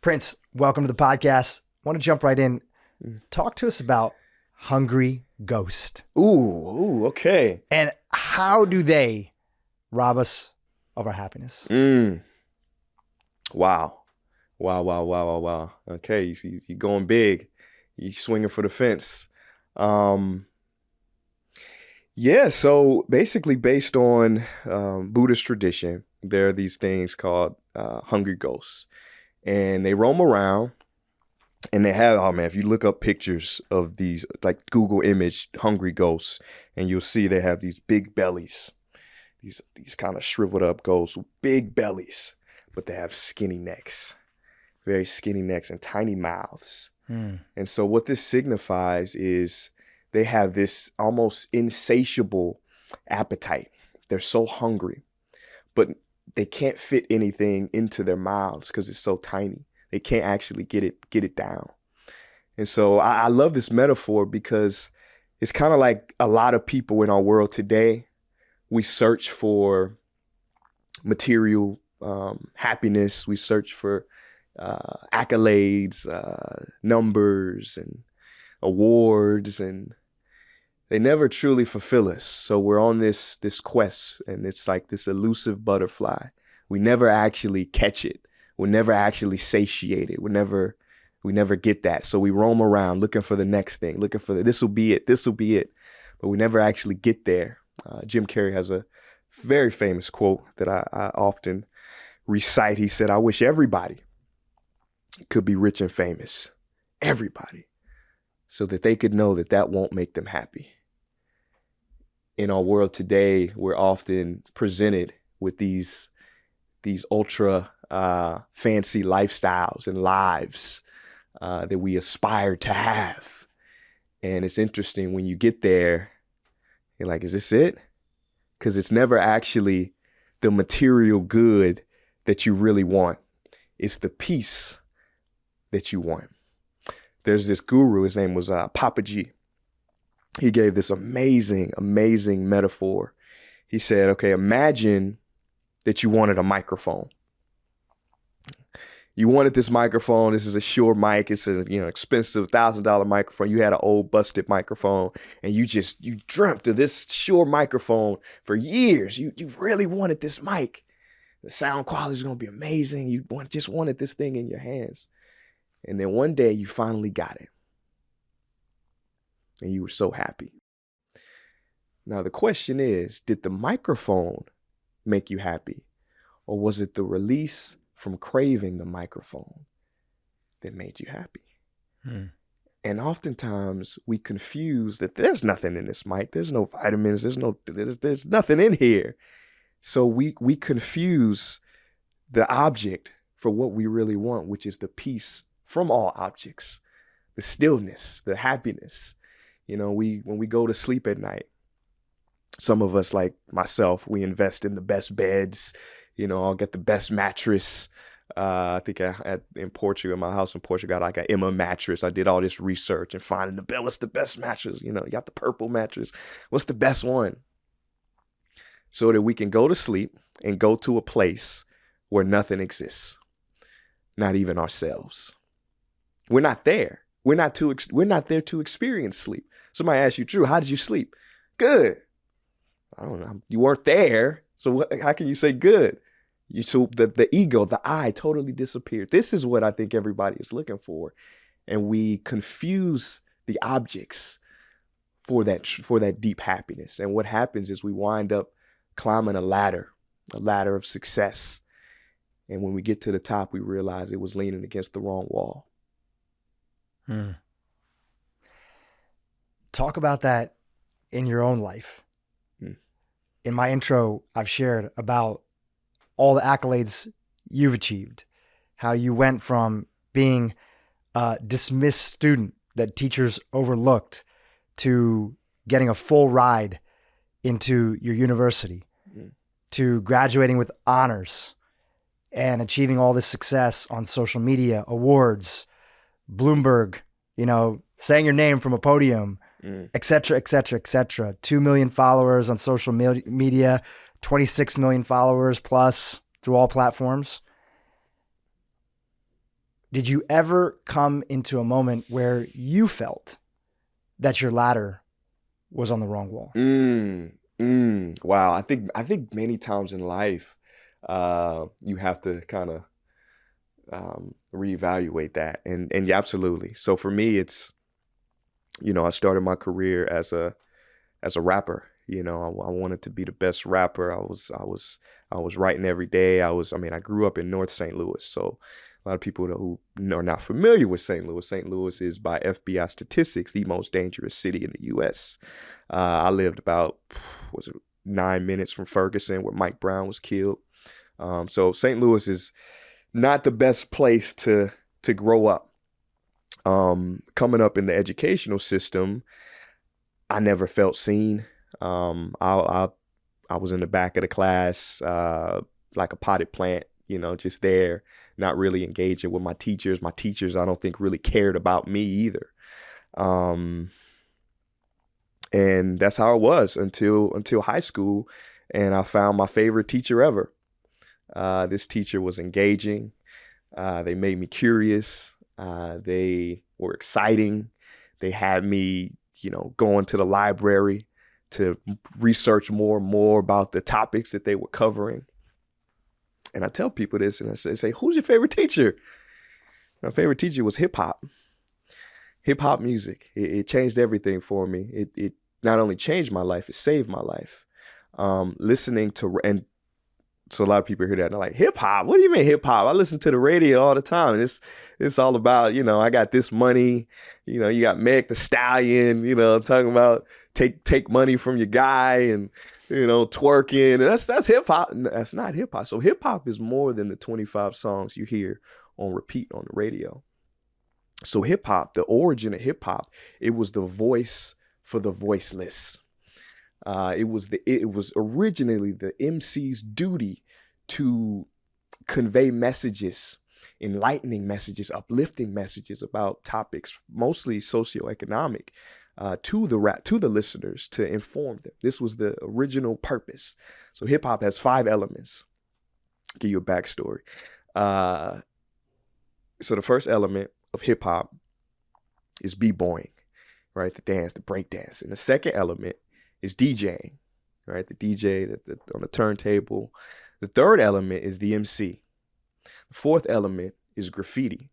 Prince, welcome to the podcast. I want to jump right in. Talk to us about hungry ghosts. Ooh, okay. And how do they rob us of our happiness? Wow. Okay, you're going big. You're swinging for the fence. So basically based on Buddhist tradition, there are these things called hungry ghosts. And they roam around and they have, if you look up pictures of these, like Google image hungry ghosts, and you'll see they have these big bellies, these kind of shriveled up ghosts with big bellies, but they have skinny necks, very skinny necks and tiny mouths. And so what this signifies is they have this almost insatiable appetite. They're so hungry, but they can't fit anything into their mouths because it's so tiny. They can't actually get it down. And so I love this metaphor because it's kind of like a lot of people in our world today. We search for material happiness. We search for accolades, numbers, and awards, and they never truly fulfill us. So we're on this quest, and it's like this elusive butterfly. We never actually catch it. We're never actually satiated. We never get that. So we roam around looking for the next thing, looking for this will be it. But we never actually get there. Jim Carrey has a very famous quote that I often recite. He said, "I wish everybody could be rich and famous, everybody, so that they could know that won't make them happy." In our world today, we're often presented with these ultra fancy lifestyles and lives that we aspire to have. And it's interesting when you get there, you're like, is this it? Because it's never actually the material good that you really want. It's the peace that you want. There's this guru, his name was Papaji. He gave this amazing metaphor. He said, okay, imagine that you wanted a microphone. You wanted this microphone. This is a Shure mic. It's an expensive $1,000 microphone. You had an old busted microphone, and you dreamt of this Shure microphone for years. You really wanted this mic. The sound quality is going to be amazing. You just wanted this thing in your hands. And then one day you finally got it. And you were so happy. Now the question is, did the microphone make you happy? Or was it the release from craving the microphone that made you happy? And oftentimes we confuse that there's nothing in this mic. There's no vitamins. There's nothing in here. So we confuse the object for what we really want, which is the peace from all objects, the stillness, the happiness. When we go to sleep at night, some of us, like myself, we invest in the best beds. I'll get the best mattress. I think in Portugal, my house in Portugal, got like an Emma mattress. I did all this research and finding what's the best mattress. You got the purple mattress. What's the best one? So that we can go to sleep and go to a place where nothing exists, not even ourselves. We're not there. We're not there to experience sleep. Somebody asks you, Dhru, how did you sleep? Good. I don't know. You weren't there. So how can you say good? So the ego, the I totally disappeared. This is what I think everybody is looking for. And we confuse the objects for that deep happiness. And what happens is we wind up climbing a ladder of success. And when we get to the top, we realize it was leaning against the wrong wall. Talk about that in your own life. In my intro, I've shared about all the accolades you've achieved, how you went from being a dismissed student that teachers overlooked to getting a full ride into your university, to graduating with honors and achieving all this success on social media, awards, Bloomberg, saying your name from a podium, et cetera, et cetera, et cetera. 2 million followers on social media, 26 million followers plus through all platforms. did you ever come into a moment where you felt that your ladder was on the wrong wall? Wow. I think many times in life, you have to kind of reevaluate that. And yeah, absolutely. So for me, it's, I started my career as a rapper. I wanted to be the best rapper. I was writing every day. I grew up in North St. Louis. So a lot of people who are not familiar with St. Louis. St. Louis is, by FBI statistics, the most dangerous city in the U.S. I lived about 9 minutes from Ferguson, where Mike Brown was killed. So St. Louis is not the best place to grow up. Coming up in the educational system, I never felt seen. I was in the back of the class, like a potted plant, just there, not really engaging with my teachers. My teachers, I don't think, really cared about me either. And that's how it was until high school. And I found my favorite teacher ever. This teacher was engaging. They made me curious. They were exciting. They had me, going to the library to research more and more about the topics that they were covering. And I tell people this, and I say, who's your favorite teacher? My favorite teacher was hip hop music. It changed everything for me. It not only changed my life, it saved my life. Listening to, and so a lot of people hear that and they're like, hip hop? What do you mean hip hop? I listen to the radio all the time. It's all about, I got this money. You got Meg the Stallion, talking about take money from your guy and, twerking. That's hip hop. That's not hip hop. So hip hop is more than the 25 songs you hear on repeat on the radio. So hip hop, the origin of hip hop, it was the voice for the voiceless. It was originally the MC's duty to convey messages, enlightening messages, uplifting messages about topics, mostly socioeconomic, to the listeners, to inform them. This was the original purpose. So hip hop has 5 elements. I'll give you a backstory. So the first element of hip hop is b-boying, right? The dance, the break dance. And the second element is DJing, right? The DJ on the turntable. The third element is the MC. The fourth element is graffiti.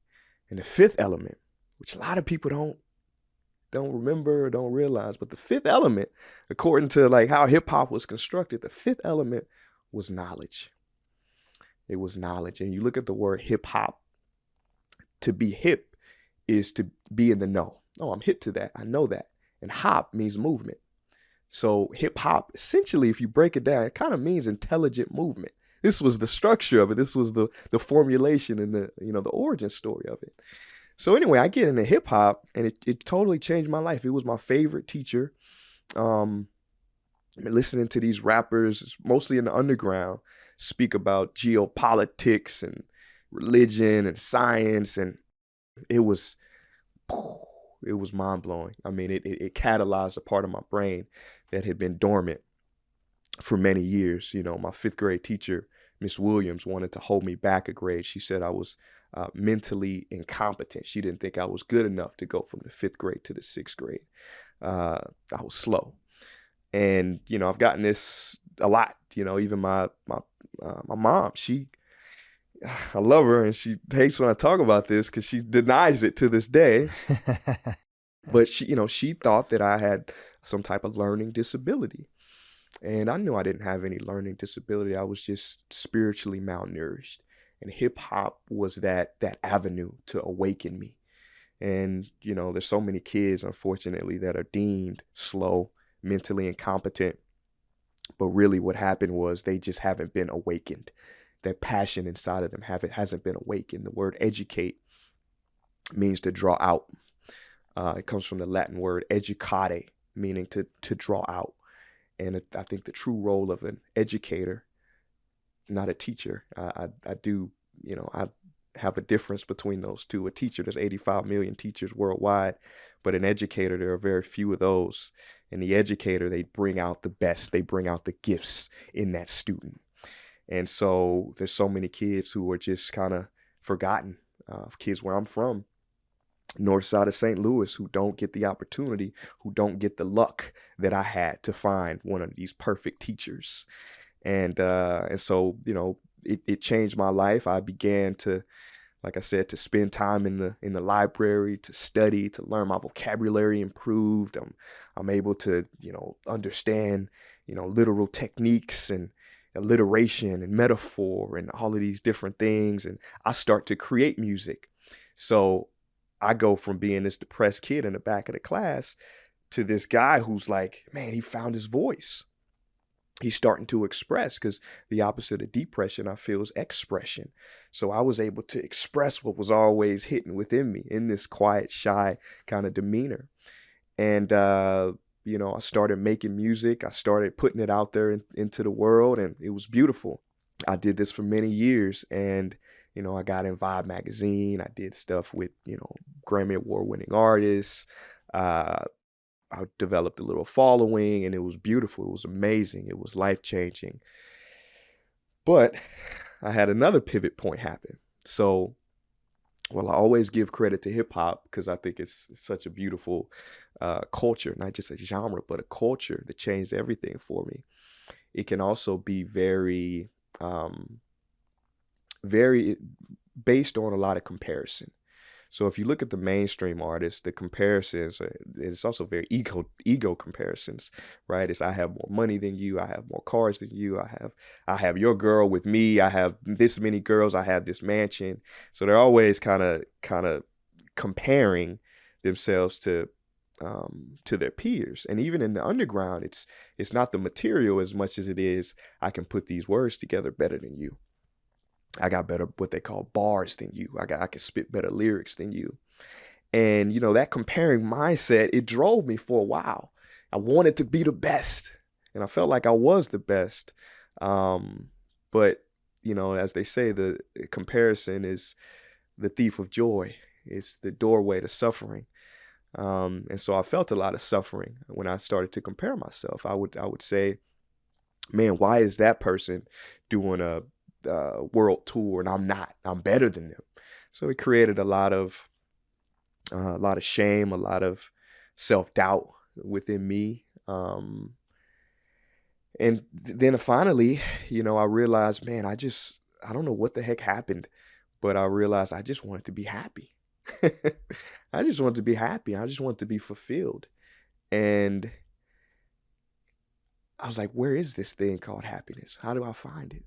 And the fifth element, which a lot of people don't remember or don't realize, but the fifth element, according to like how hip hop was constructed, the fifth element was knowledge. It was knowledge. And you look at the word hip hop, to be hip is to be in the know. Oh, I'm hip to that. I know that. And hop means movement. So hip hop, essentially, if you break it down, it kind of means intelligent movement. This was the structure of it. This was the formulation and the origin story of it. So anyway, I get into hip hop and it totally changed my life. It was my favorite teacher. Listening to these rappers, mostly in the underground, speak about geopolitics and religion and science, and it was mind blowing. I mean, it catalyzed a part of my brain that had been dormant for many years. My 5th grade teacher, Miss Williams, wanted to hold me back a grade. She said I was mentally incompetent. She didn't think I was good enough to go from the 5th grade to the 6th grade. I was slow. And, I've gotten this a lot. Even my mom, I love her, and she hates when I talk about this because she denies it to this day. But she thought that I had some type of learning disability. And I knew I didn't have any learning disability. I was just spiritually malnourished. And hip hop was that avenue to awaken me. And, there's so many kids, unfortunately, that are deemed slow, mentally incompetent. But really what happened was they just haven't been awakened. That passion inside of them hasn't been awakened. The word educate means to draw out. It comes from the Latin word educare, meaning to draw out. And I think the true role of an educator, not a teacher, I have a difference between those two. A teacher, there's 85 million teachers worldwide, but an educator, there are very few of those. And the educator, they bring out the best. They bring out the gifts in that student. And so there's so many kids who are just kind of forgotten of kids where I'm from, north side of St. Louis, who don't get the opportunity, who don't get the luck that I had to find one of these perfect teachers. And so, it changed my life. I began to, like I said, to spend time in the library, to study, to learn. My vocabulary improved. I'm able to, understand, literal techniques and alliteration and metaphor and all of these different things. And I start to create music. So I go from being this depressed kid in the back of the class to this guy who's like, man, he found his voice. He's starting to express, because the opposite of depression, I feel, is expression. So I was able to express what was always hidden within me in this quiet, shy kind of demeanor. And, I started making music. I started putting it out there into the world, and it was beautiful. I did this for many years, and, I got in Vibe magazine. I did stuff with, Grammy Award winning artists. I developed a little following, and it was beautiful. It was amazing. It was life-changing. But I had another pivot point happen. So, I always give credit to hip-hop, because I think it's such a beautiful culture, not just a genre, but a culture that changed everything for me. It can also be very, very based on a lot of comparison. So if you look at the mainstream artists, the comparisons, it's also very ego comparisons, right? It's I have more money than you, I have more cars than you, I have your girl with me, I have this many girls, I have this mansion. So they're always kind of comparing themselves to their peers. And even in the underground, it's not the material as much as it is, I can put these words together better than you. I got better, what they call bars than you. I can spit better lyrics than you. And, that comparing mindset, it drove me for a while. I wanted to be the best, and I felt like I was the best. But, as they say, the comparison is the thief of joy. It's the doorway to suffering. And so I felt a lot of suffering when I started to compare myself. I would say, man, why is that person doing a world tour and I'm not? I'm better than them. So it created a lot of shame, a lot of self-doubt within me. And then finally, I realized, man, I don't know what the heck happened, but I realized I just wanted to be happy. I just wanted to be happy. I just wanted to be fulfilled. And I was like, where is this thing called happiness? How do I find it?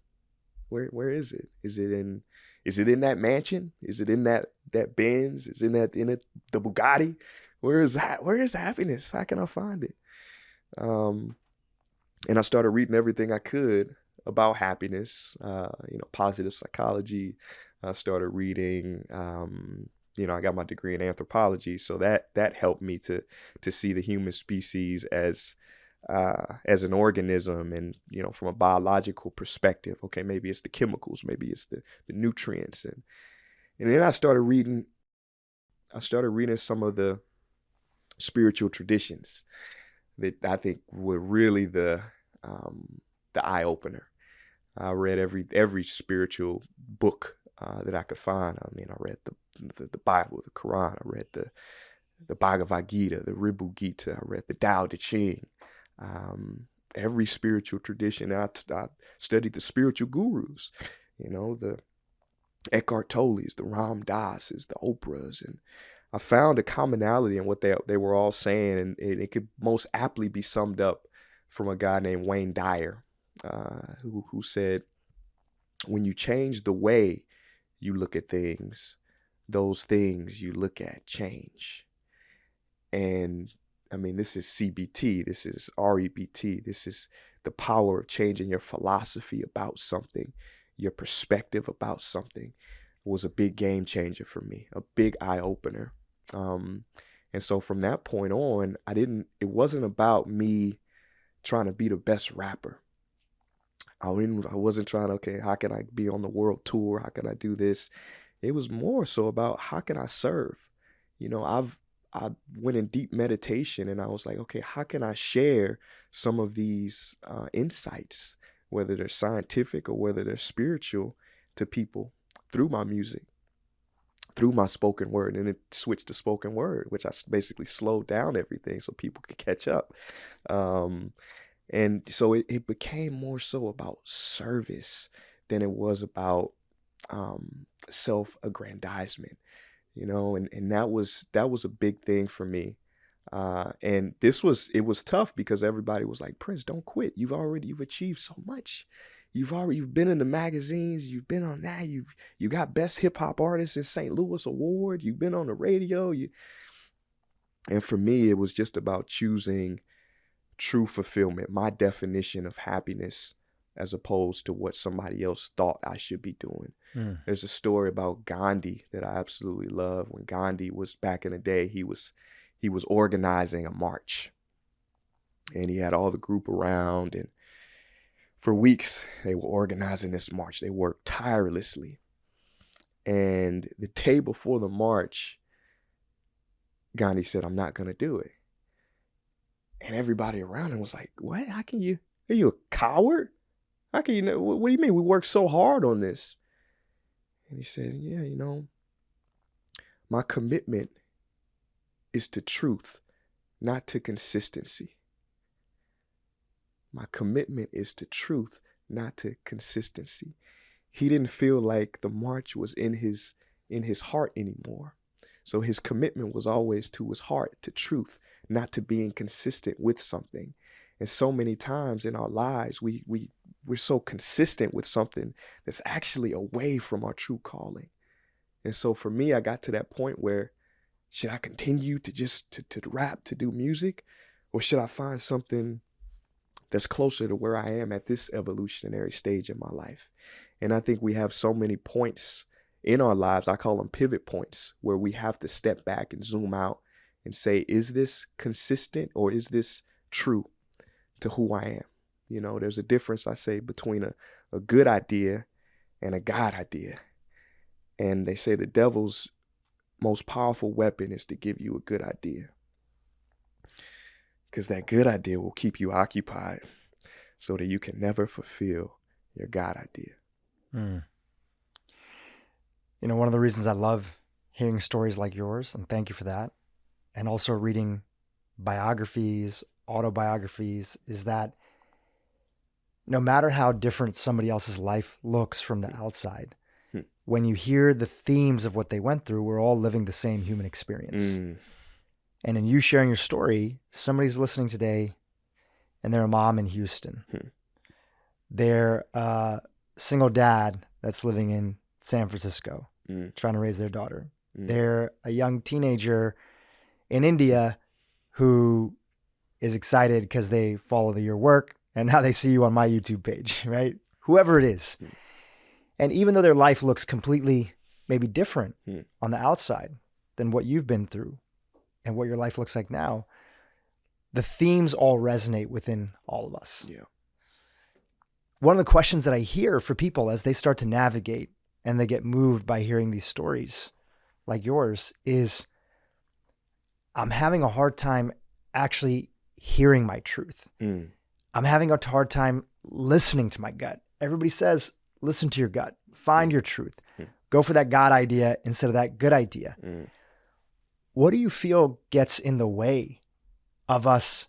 Where is it? Is it in that mansion? Is it in that Benz? Is it in the Bugatti? Where is that? Where is happiness? How can I find it? And I started reading everything I could about happiness, positive psychology. I started reading, I got my degree in anthropology, so that helped me to see the human species as an organism, and from a biological perspective. Okay, maybe it's the chemicals, maybe it's the nutrients, and then I started reading some of the spiritual traditions that I think were really the eye opener. I read every spiritual book that I could find. I mean, I read the Bible, the Quran. I read the Bhagavad Gita, the Ribu Gita. I read the Tao Te Ching. Every spiritual tradition. I studied the spiritual gurus, the Eckhart Tolles, the Ram Dasses, the Oprahs, and I found a commonality in what they were all saying, and it could most aptly be summed up from a guy named Wayne Dyer, who said, when you change the way you look at things, those things you look at change. And I mean, this is CBT, this is REBT, this is the power of changing your philosophy about something, your perspective about something. Was a big game changer for me, a big eye opener. And so from that point on, it wasn't about me trying to be the best rapper. I wasn't trying to, okay, how can I be on the world tour? How can I do this? It was more so about, how can I serve? I went in deep meditation, and I was like, okay, how can I share some of these insights, whether they're scientific or whether they're spiritual, to people through my music, through my spoken word, and it switched to spoken word, which I basically slowed down everything so people could catch up. And so it became more so about service than it was about self-aggrandizement, and that was a big thing for me. And it was tough because everybody was like, Prince, don't quit. You've achieved so much. You've been in the magazines. You've been on that. You got best hip hop artist in St. Louis award. You've been on the radio. And for me, it was just about choosing true fulfillment, my definition of happiness, as opposed to what somebody else thought I should be doing. There's a story about Gandhi that I absolutely love. When Gandhi was back in the day, he was organizing a march, and he had all the group around, and for weeks they were organizing this march. They worked tirelessly, and the day before the march, Gandhi said, I'm not going to do it. And everybody around him was like, what? How can you? Are you a coward? How can you? What do you mean? We worked so hard on this. And he said, yeah, my commitment is to truth, not to consistency. My commitment is to truth, not to consistency. He didn't feel like the march was in his heart anymore. So his commitment was always to his heart, to truth, not to being consistent with something. And so many times in our lives, we're so consistent with something that's actually away from our true calling. And so for me, I got to that point where, should I continue to just to rap, to do music, or should I find something that's closer to where I am at this evolutionary stage in my life? And I think we have so many points in our lives, I call them pivot points, where we have to step back and zoom out and say, is this consistent or is this true to who I am? There's a difference, I say, between a good idea and a God idea. And they say the devil's most powerful weapon is to give you a good idea, because that good idea will keep you occupied so that you can never fulfill your God idea. One of the reasons I love hearing stories like yours, and thank you for that, and also reading biographies, autobiographies, is that no matter how different somebody else's life looks from the outside, when you hear the themes of what they went through, we're all living the same human experience. And in you sharing your story, somebody's listening today and they're a mom in Houston. They're a single dad that's living in San Francisco, trying to raise their daughter. They're a young teenager in India who is excited because they follow your work and now they see you on my YouTube page, right? Whoever it is. And even though their life looks completely maybe different on the outside than what you've been through and what your life looks like now, the themes all resonate within all of us. Yeah. One of the questions that I hear for people as they start to navigate and they get moved by hearing these stories like yours is, I'm having a hard time actually hearing my truth. I'm having a hard time listening to my gut. Everybody says, listen to your gut, find your truth, go for that God idea instead of that good idea. What do you feel gets in the way of us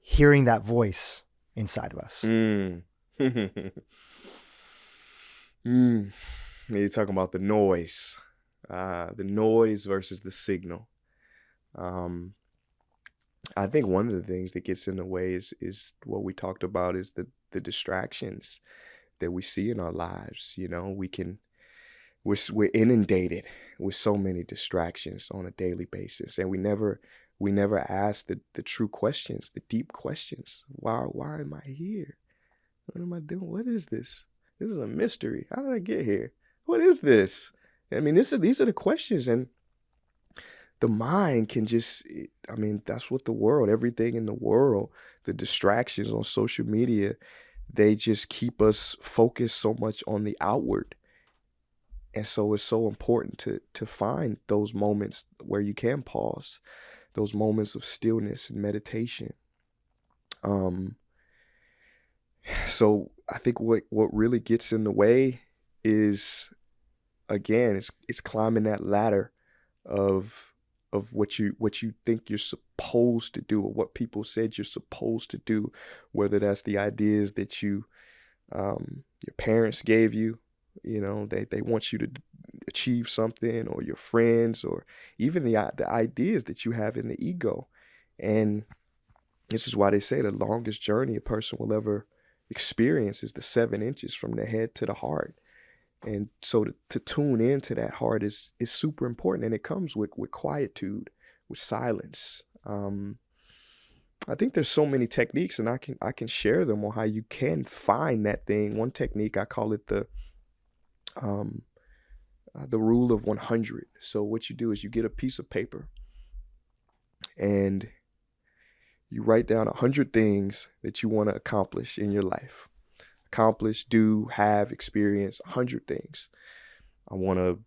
hearing that voice inside of us? You're talking about the noise versus the signal. I think one of the things that gets in the way is what we talked about, is the distractions that we see in our lives. We're inundated with so many distractions on a daily basis, and we never ask the true questions, the deep questions. Why am I here? What am I doing? What is this? This is a mystery. How did I get here? What is this? I mean, these are the questions, and the mind can just, that's what everything in the world, the distractions on social media, they just keep us focused so much on the outward. And so it's so important to find those moments where you can pause, those moments of stillness and meditation. So I think what really gets in the way is again, it's climbing that ladder of what you think you're supposed to do, or what people said you're supposed to do, whether that's the ideas that your parents gave you, they want you to achieve something, or your friends, or even the ideas that you have in the ego. And this is why they say the longest journey a person will ever experience is the 7 inches from the head to the heart. And so to tune into that heart is super important, and it comes with quietude, with silence. I think there's so many techniques, and I can share them on how you can find that thing. One technique, I call it the rule of 100. So what you do is you get a piece of paper and you write down 100 things that you want to accomplish in your life. Accomplish, do, have, experience, 100 things. I want to,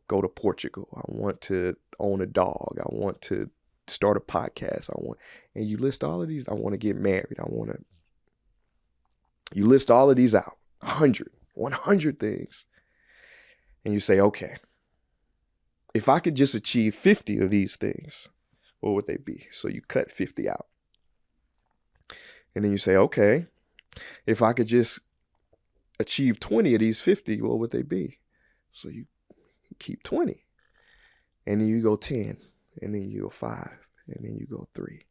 go to Portugal. I want to own a dog. I want to start a podcast. And you list all of these. I want to get married. You list all of these out, 100 things. And you say, okay, if I could just achieve 50 of these things, what would they be? So you cut 50 out. And then you say, okay, if I could just achieve 20 of these 50, what would they be? So you keep 20. And then you go 10. And then you go 5. And then you go 3.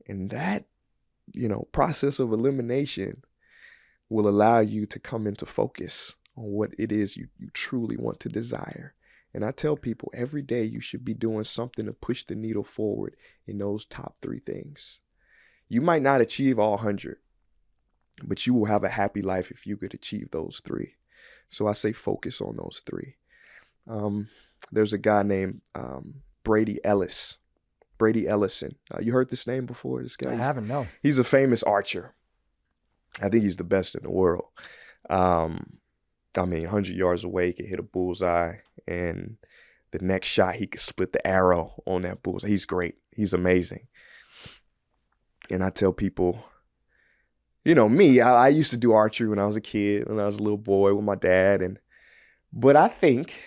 And that, process of elimination will allow you to come into focus on what it is you truly want to desire. And I tell people every day you should be doing something to push the needle forward in those top 3 things. You might not achieve all 100, but you will have a happy life if you could achieve those 3. So I say focus on those 3. There's a guy named Brady Ellison. You heard this name before? This guy? I haven't, no. He's a famous archer. I think he's the best in the world. 100 yards away, he could hit a bullseye, and the next shot, he could split the arrow on that bullseye. He's great. He's amazing. And I tell people, me, I used to do archery when I was a kid, when I was a little boy with my dad. But I think,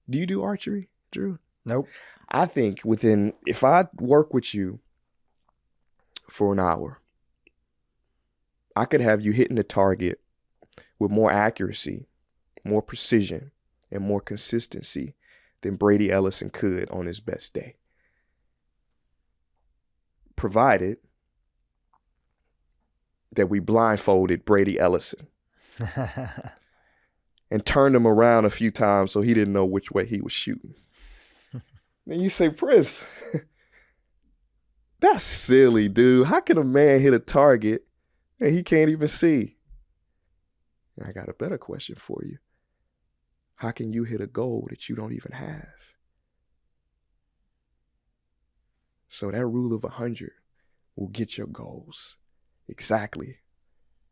do you do archery, Dhru? Nope. I think if I work with you for an hour, I could have you hitting the target with more accuracy, more precision, and more consistency than Brady Ellison could on his best day. Provided that we blindfolded Brady Ellison and turned him around a few times so he didn't know which way he was shooting. And you say, Prince, that's silly, dude. How can a man hit a target and he can't even see? And I got a better question for you. How can you hit a goal that you don't even have? So that rule of 100 will get your goals exactly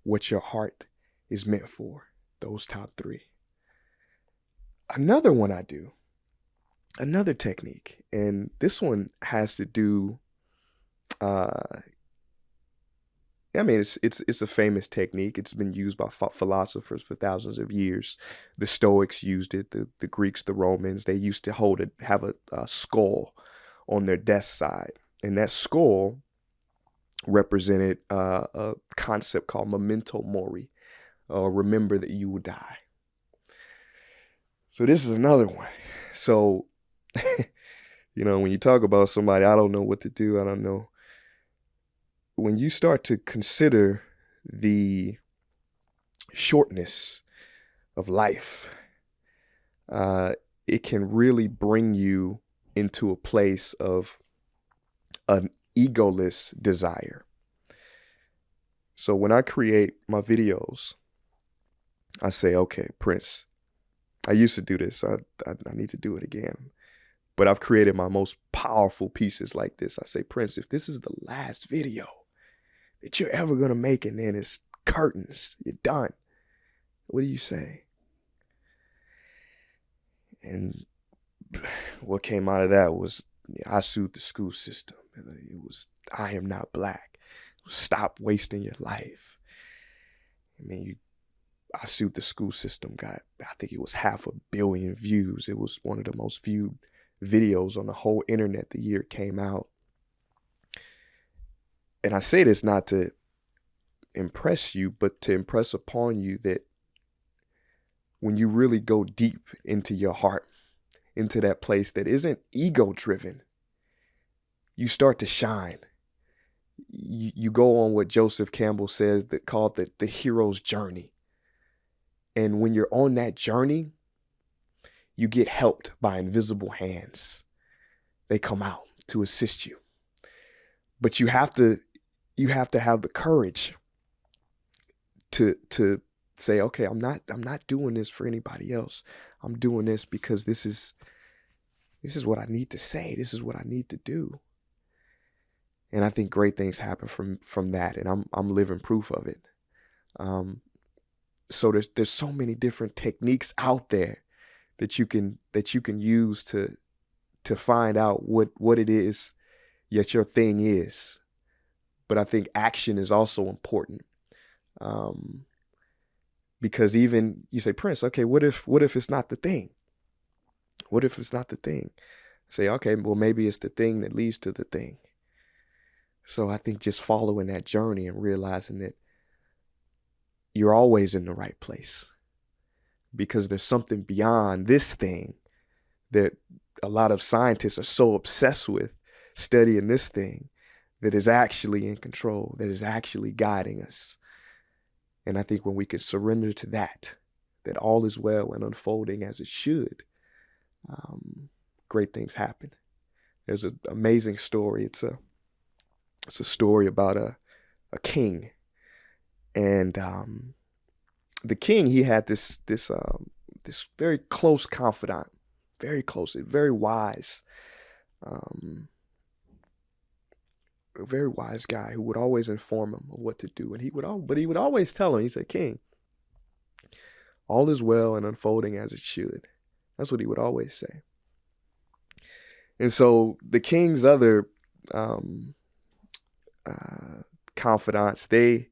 what your heart is meant for, those top 3. Another one I do, another technique, and this one has to do, it's a famous technique. It's been used by philosophers for thousands of years. The Stoics used it, the Greeks, the Romans. They used to have a skull on their desk side, and that skull represented a concept called memento mori, or remember that you will die. So this is another one. So, when you talk about somebody, I don't know what to do. I don't know. When you start to consider the shortness of life, it can really bring you into a place of an egoless desire. So when I create my videos, I say, okay, Prince, I used to do this. I need to do it again. But I've created my most powerful pieces like this. I say, Prince, if this is the last video that you're ever going to make, and then it's curtains, you're done, what do you say? And what came out of that was, I sued the school system. It was, I am not black. Stop wasting your life. I Sued the School System got, I think it was 500 million views. It was one of the most viewed videos on the whole internet the year it came out. And I say this not to impress you, but to impress upon you that when you really go deep into your heart, into that place that isn't ego driven, you start to shine. You go on what Joseph Campbell says that called the hero's journey. And when you're on that journey, you get helped by invisible hands. They come out to assist you. But you have to have the courage to say, okay, I'm not doing this for anybody else. I'm doing this because this is what I need to say. This is what I need to do. And I think great things happen from that, and I'm living proof of it. So there's so many different techniques out there that you can use to find out what it is yet your thing is. But I think action is also important. Because even you say, Prince, okay, what if it's not the thing? What if it's not the thing? Say, okay, well, maybe it's the thing that leads to the thing. So I think just following that journey and realizing that you're always in the right place because there's something beyond this thing that a lot of scientists are so obsessed with, studying this thing that is actually in control, that is actually guiding us. And I think when we can surrender to that all is well and unfolding as it should, great things happen. There's an amazing story. It's a story about a king, and the king, he had this very close confidant, very close, very wise, a very wise guy who would always inform him of what to do, and he would always tell him. He said, "King, all is well and unfolding as it should." That's what he would always say. And so the king's other confidants, they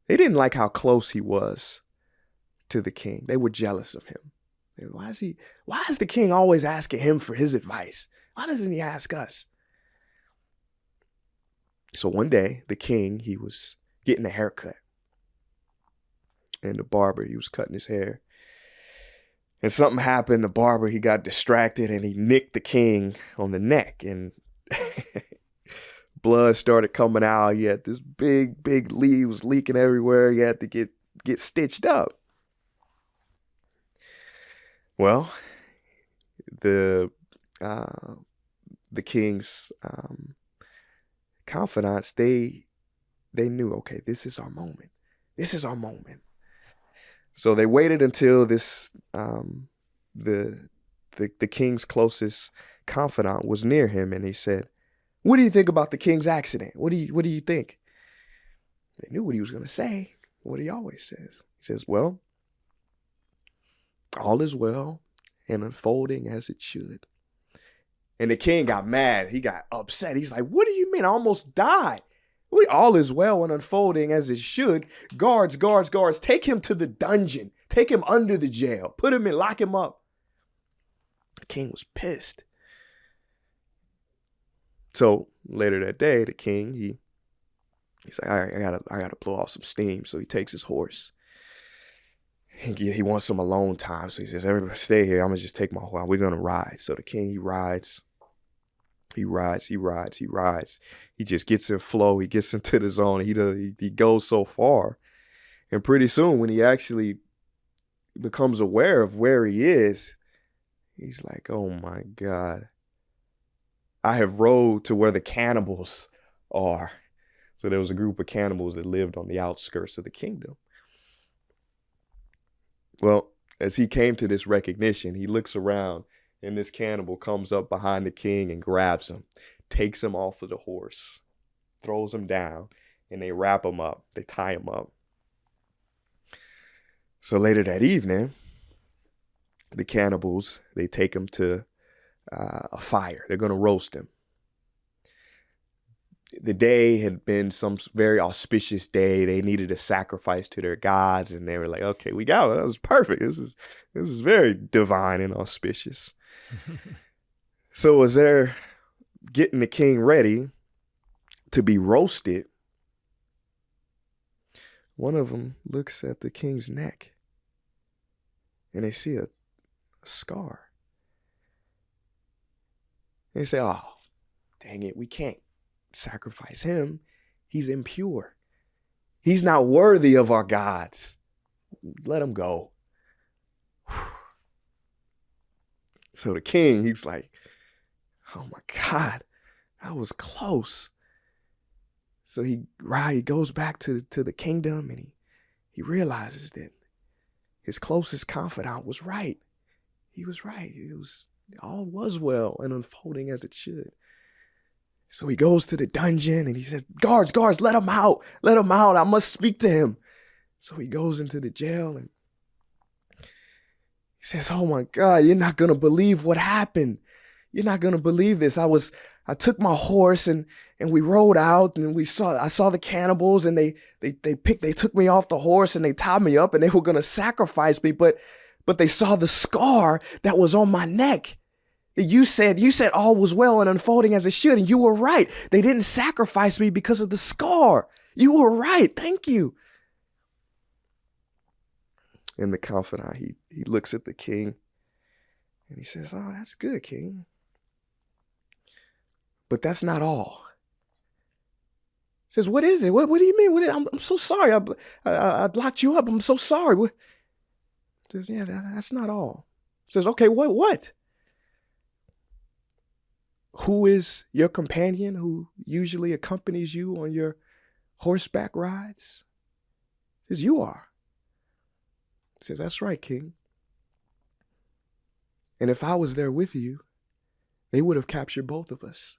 didn't like how close he was to the king. They were jealous of him. Why is the king always asking him for his advice? Why doesn't he ask us? So one day, the king, he was getting a haircut. And the barber, he was cutting his hair. And something happened. The barber, he got distracted and he nicked the king on the neck. And blood started coming out. He had this big lead was leaking everywhere. He had to get stitched up. Well, the king's confidants, they knew, okay, this is our moment. This is our moment. So they waited until this the king's closest confidant was near him, and he said, "What do you think about the king's accident? What do you think?" They knew what he was going to say, what he always says. He says, "Well, all is well and unfolding as it should." And the king got mad. He got upset. He's like, "What do you mean? I almost died. All is well and unfolding as it should. Guards, take him to the dungeon. Take him under the jail. Put him in, lock him up." The king was pissed. So later that day, the king, he's like, "All right, I gotta blow off some steam." So he takes his horse. He wants some alone time. So he says, "Everybody stay here. I'm gonna just take my horse. We're gonna ride." So the king, he rides. He just gets in flow. He gets into the zone. He goes so far. And pretty soon, when he actually becomes aware of where he is, he's like, "Oh my God. I have rode to where the cannibals are." So there was a group of cannibals that lived on the outskirts of the kingdom. Well, as he came to this recognition, he looks around, and this cannibal comes up behind the king and grabs him, takes him off of the horse, throws him down, and they wrap him up. They tie him up. So later that evening, the cannibals, they take him to a fire. They're going to roast him. the day had been some very auspicious day. They needed a sacrifice to their gods, and they were like, "Okay, we got it. That was perfect. This is very divine and auspicious." So as they're getting the king ready to be roasted, one of them looks at the king's neck, and they see a scar. And they say, "Oh, dang it, we can't sacrifice him. He's impure. He's not worthy of our gods. Let him go." So the king, he's like, "Oh my God, that was close." So he goes back to the kingdom, and he realizes that his closest confidant was right. He was right. All was well and unfolding as it should. So he goes to the dungeon and he says, guards, let him out. Let him out. I must speak to him." So he goes into the jail and he says, "Oh my God, you're not going to believe what happened. You're not going to believe this. I took my horse and we rode out, and I saw the cannibals, and they took me off the horse and they tied me up, and they were going to sacrifice me, but they saw the scar that was on my neck. You said all was well and unfolding as it should, and you were right. They didn't sacrifice me because of the scar. You were right. Thank you." And the confidant, he looks at the king and he says, "Oh, that's good, king. But that's not all." He says, "What is it? What do you mean? I'm so sorry. I locked you up. I'm so sorry." He says, "Yeah, that's not all." He says, "Okay, what? Who is your companion who usually accompanies you on your horseback rides?" He says, "You are." He says, "That's right, king. And if I was there with you, they would have captured both of us."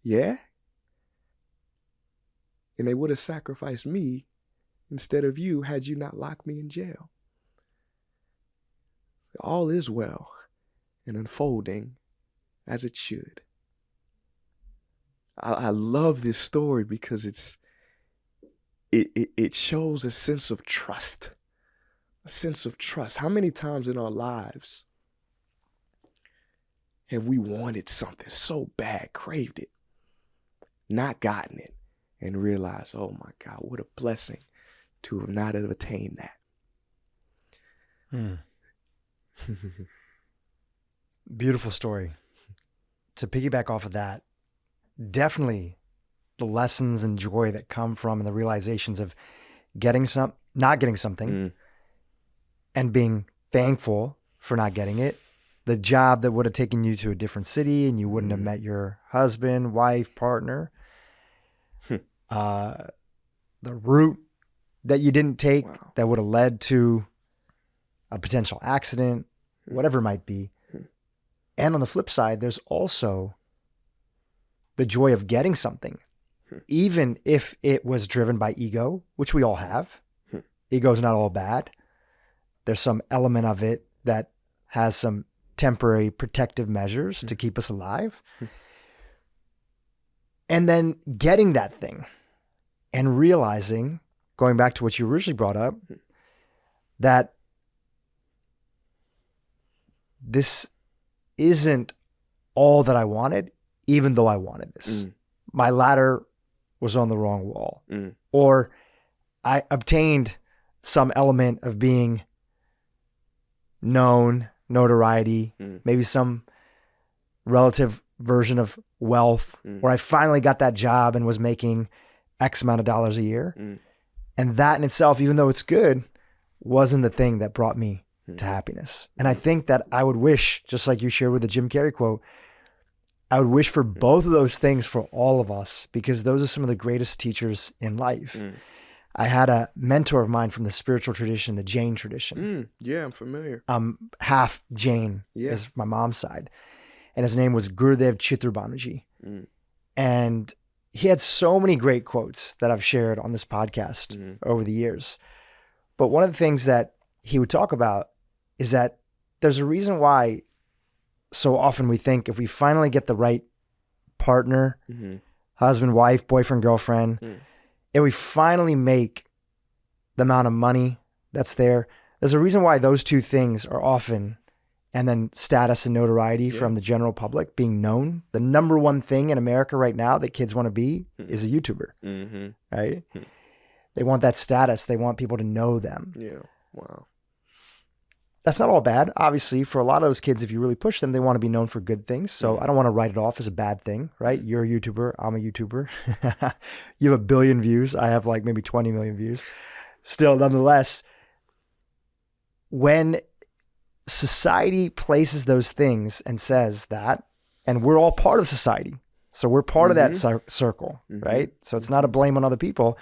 "Yeah? And they would have sacrificed me instead of you had you not locked me in jail. All is well and unfolding as it should." I love this story because it shows a sense of trust. A sense of trust. How many times in our lives have we wanted something so bad, craved it, not gotten it, and realized, oh my God, what a blessing to have not have attained that. Beautiful story. To piggyback off of that, definitely the lessons and joy that come from and the realizations of not getting something and being thankful for not getting it. The job that would have taken you to a different city and you wouldn't have met your husband, wife, partner. The route that you didn't take that would have led to a potential accident, whatever it might be. And on the flip side, there's also the joy of getting something, even if it was driven by ego, which we all have. Ego is not all bad. There's some element of it that has some temporary protective measures to keep us alive. And then getting that thing and realizing, going back to what you originally brought up, that this isn't all that I wanted, even though I wanted this. My ladder was on the wrong wall. Or I obtained some element of being known, notoriety, maybe some relative version of wealth, or I finally got that job and was making X amount of dollars a year. And that in itself, even though it's good, wasn't the thing that brought me to happiness. And I think that I would wish, just like you shared with the Jim Carrey quote, I would wish for both of those things for all of us, because those are some of the greatest teachers in life. I had a mentor of mine from the spiritual tradition, the Jain tradition. Yeah, I'm familiar. Half Jain is my mom's side. And his name was Gurudev Chitrabanuji. And he had so many great quotes that I've shared on this podcast over the years. But one of the things that he would talk about is that there's a reason why so often we think if we finally get the right partner, Mm-hmm. husband, wife, boyfriend, girlfriend, and we finally make the amount of money that's there, there's a reason why those two things are often, and then status and notoriety from the general public, being known. The number one thing in America right now that kids want to be is a YouTuber, right? They want that status. They want people to know them. Yeah. Wow. That's not all bad. Obviously, for a lot of those kids, if you really push them, they want to be known for good things. So I don't want to write it off as a bad thing, right? You're a YouTuber. I'm a YouTuber. You have 1 billion views. I have like maybe 20 million views. Still, nonetheless, when society places those things and says that, and we're all part of society. So we're part of that circle, right? So it's not a blame on other people.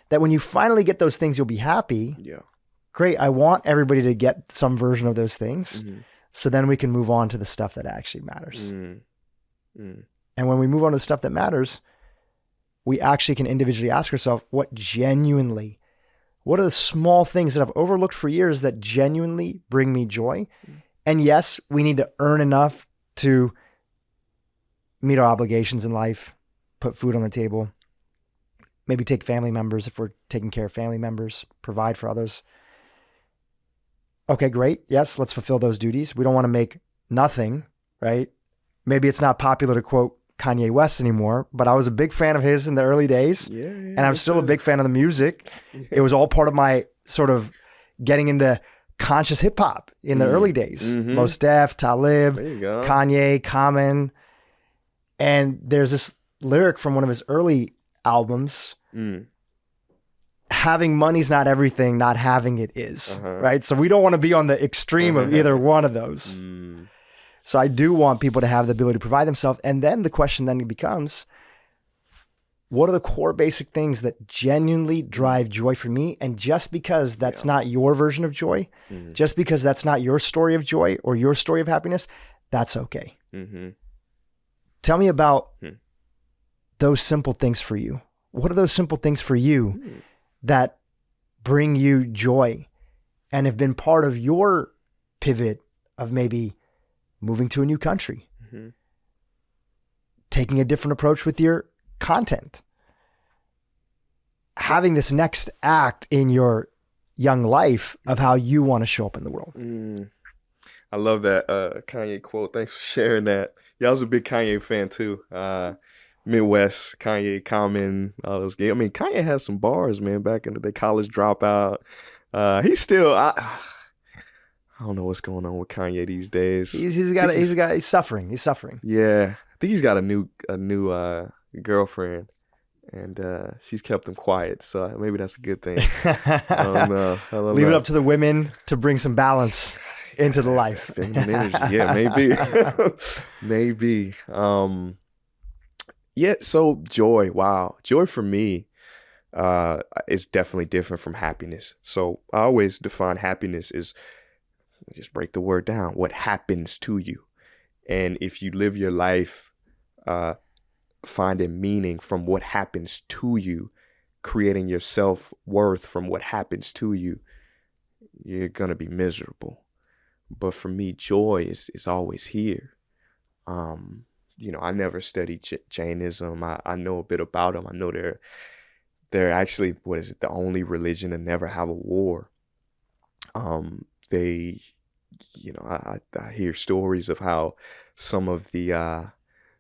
That when you finally get those things, you'll be happy. Yeah. Great. I want everybody to get some version of those things. So then we can move on to the stuff that actually matters. And when we move on to the stuff that matters, we actually can individually ask ourselves, what are the small things that I've overlooked for years that genuinely bring me joy? And yes, we need to earn enough to meet our obligations in life, put food on the table, maybe take family members if we're taking care of family members, provide for others. Okay, great. Yes, let's fulfill those duties. We don't want to make nothing, right? Maybe it's not popular to quote Kanye West anymore, but I was a big fan of his in the early days. And I'm still a big fan of the music. It was all part of my sort of getting into conscious hip hop in the early days. Mos Def, Talib, Kanye, Common. And there's this lyric from one of his early albums. Having money's not everything, not having it is, right? So we don't want to be on the extreme of either one of those. So I do want people to have the ability to provide themselves. And then the question then becomes, what are the core basic things that genuinely drive joy for me? And just because that's not your version of joy, just because that's not your story of joy or your story of happiness, that's okay. Tell me about those simple things for you. What are those simple things for you that bring you joy and have been part of your pivot of maybe moving to a new country, taking a different approach with your content, having this next act in your young life of how you want to show up in the world? I love that Kanye quote. Thanks for sharing that. Yeah, I was a big Kanye fan too. Midwest, Kanye, Common, all those games. I mean, Kanye has some bars, man, back in the day, College Dropout. He's still, I don't know what's going on with Kanye these days. He's suffering. He's suffering. Yeah. I think he's got a new girlfriend, and she's kept him quiet. So maybe that's a good thing. I don't know. Leave it up to the women to bring some balance into the life. Feminine energy. Yeah, maybe. Maybe. Yeah, so joy. Wow. Joy for me is definitely different from happiness. So I always define happiness as, just break the word down, what happens to you. And if you live your life finding meaning from what happens to you, creating your self-worth from what happens to you, you're going to be miserable. But for me, joy is always here. I never studied Jainism. I know a bit about them. I know they're actually, the only religion to never have a war. I hear stories of how some of the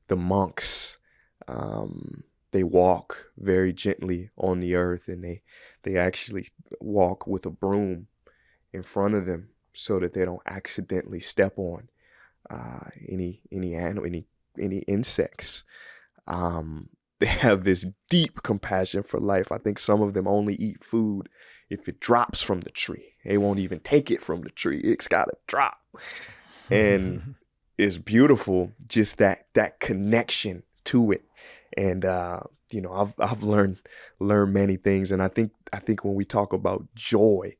monks, they walk very gently on the earth, and they actually walk with a broom in front of them so that they don't accidentally step on any animal, any insects. They have this deep compassion for life. I think some of them only eat food if it drops from the tree. They won't even take it from the tree. It's got to drop. And it's beautiful, just that connection to it. And I've learned many things. And I think when we talk about joy,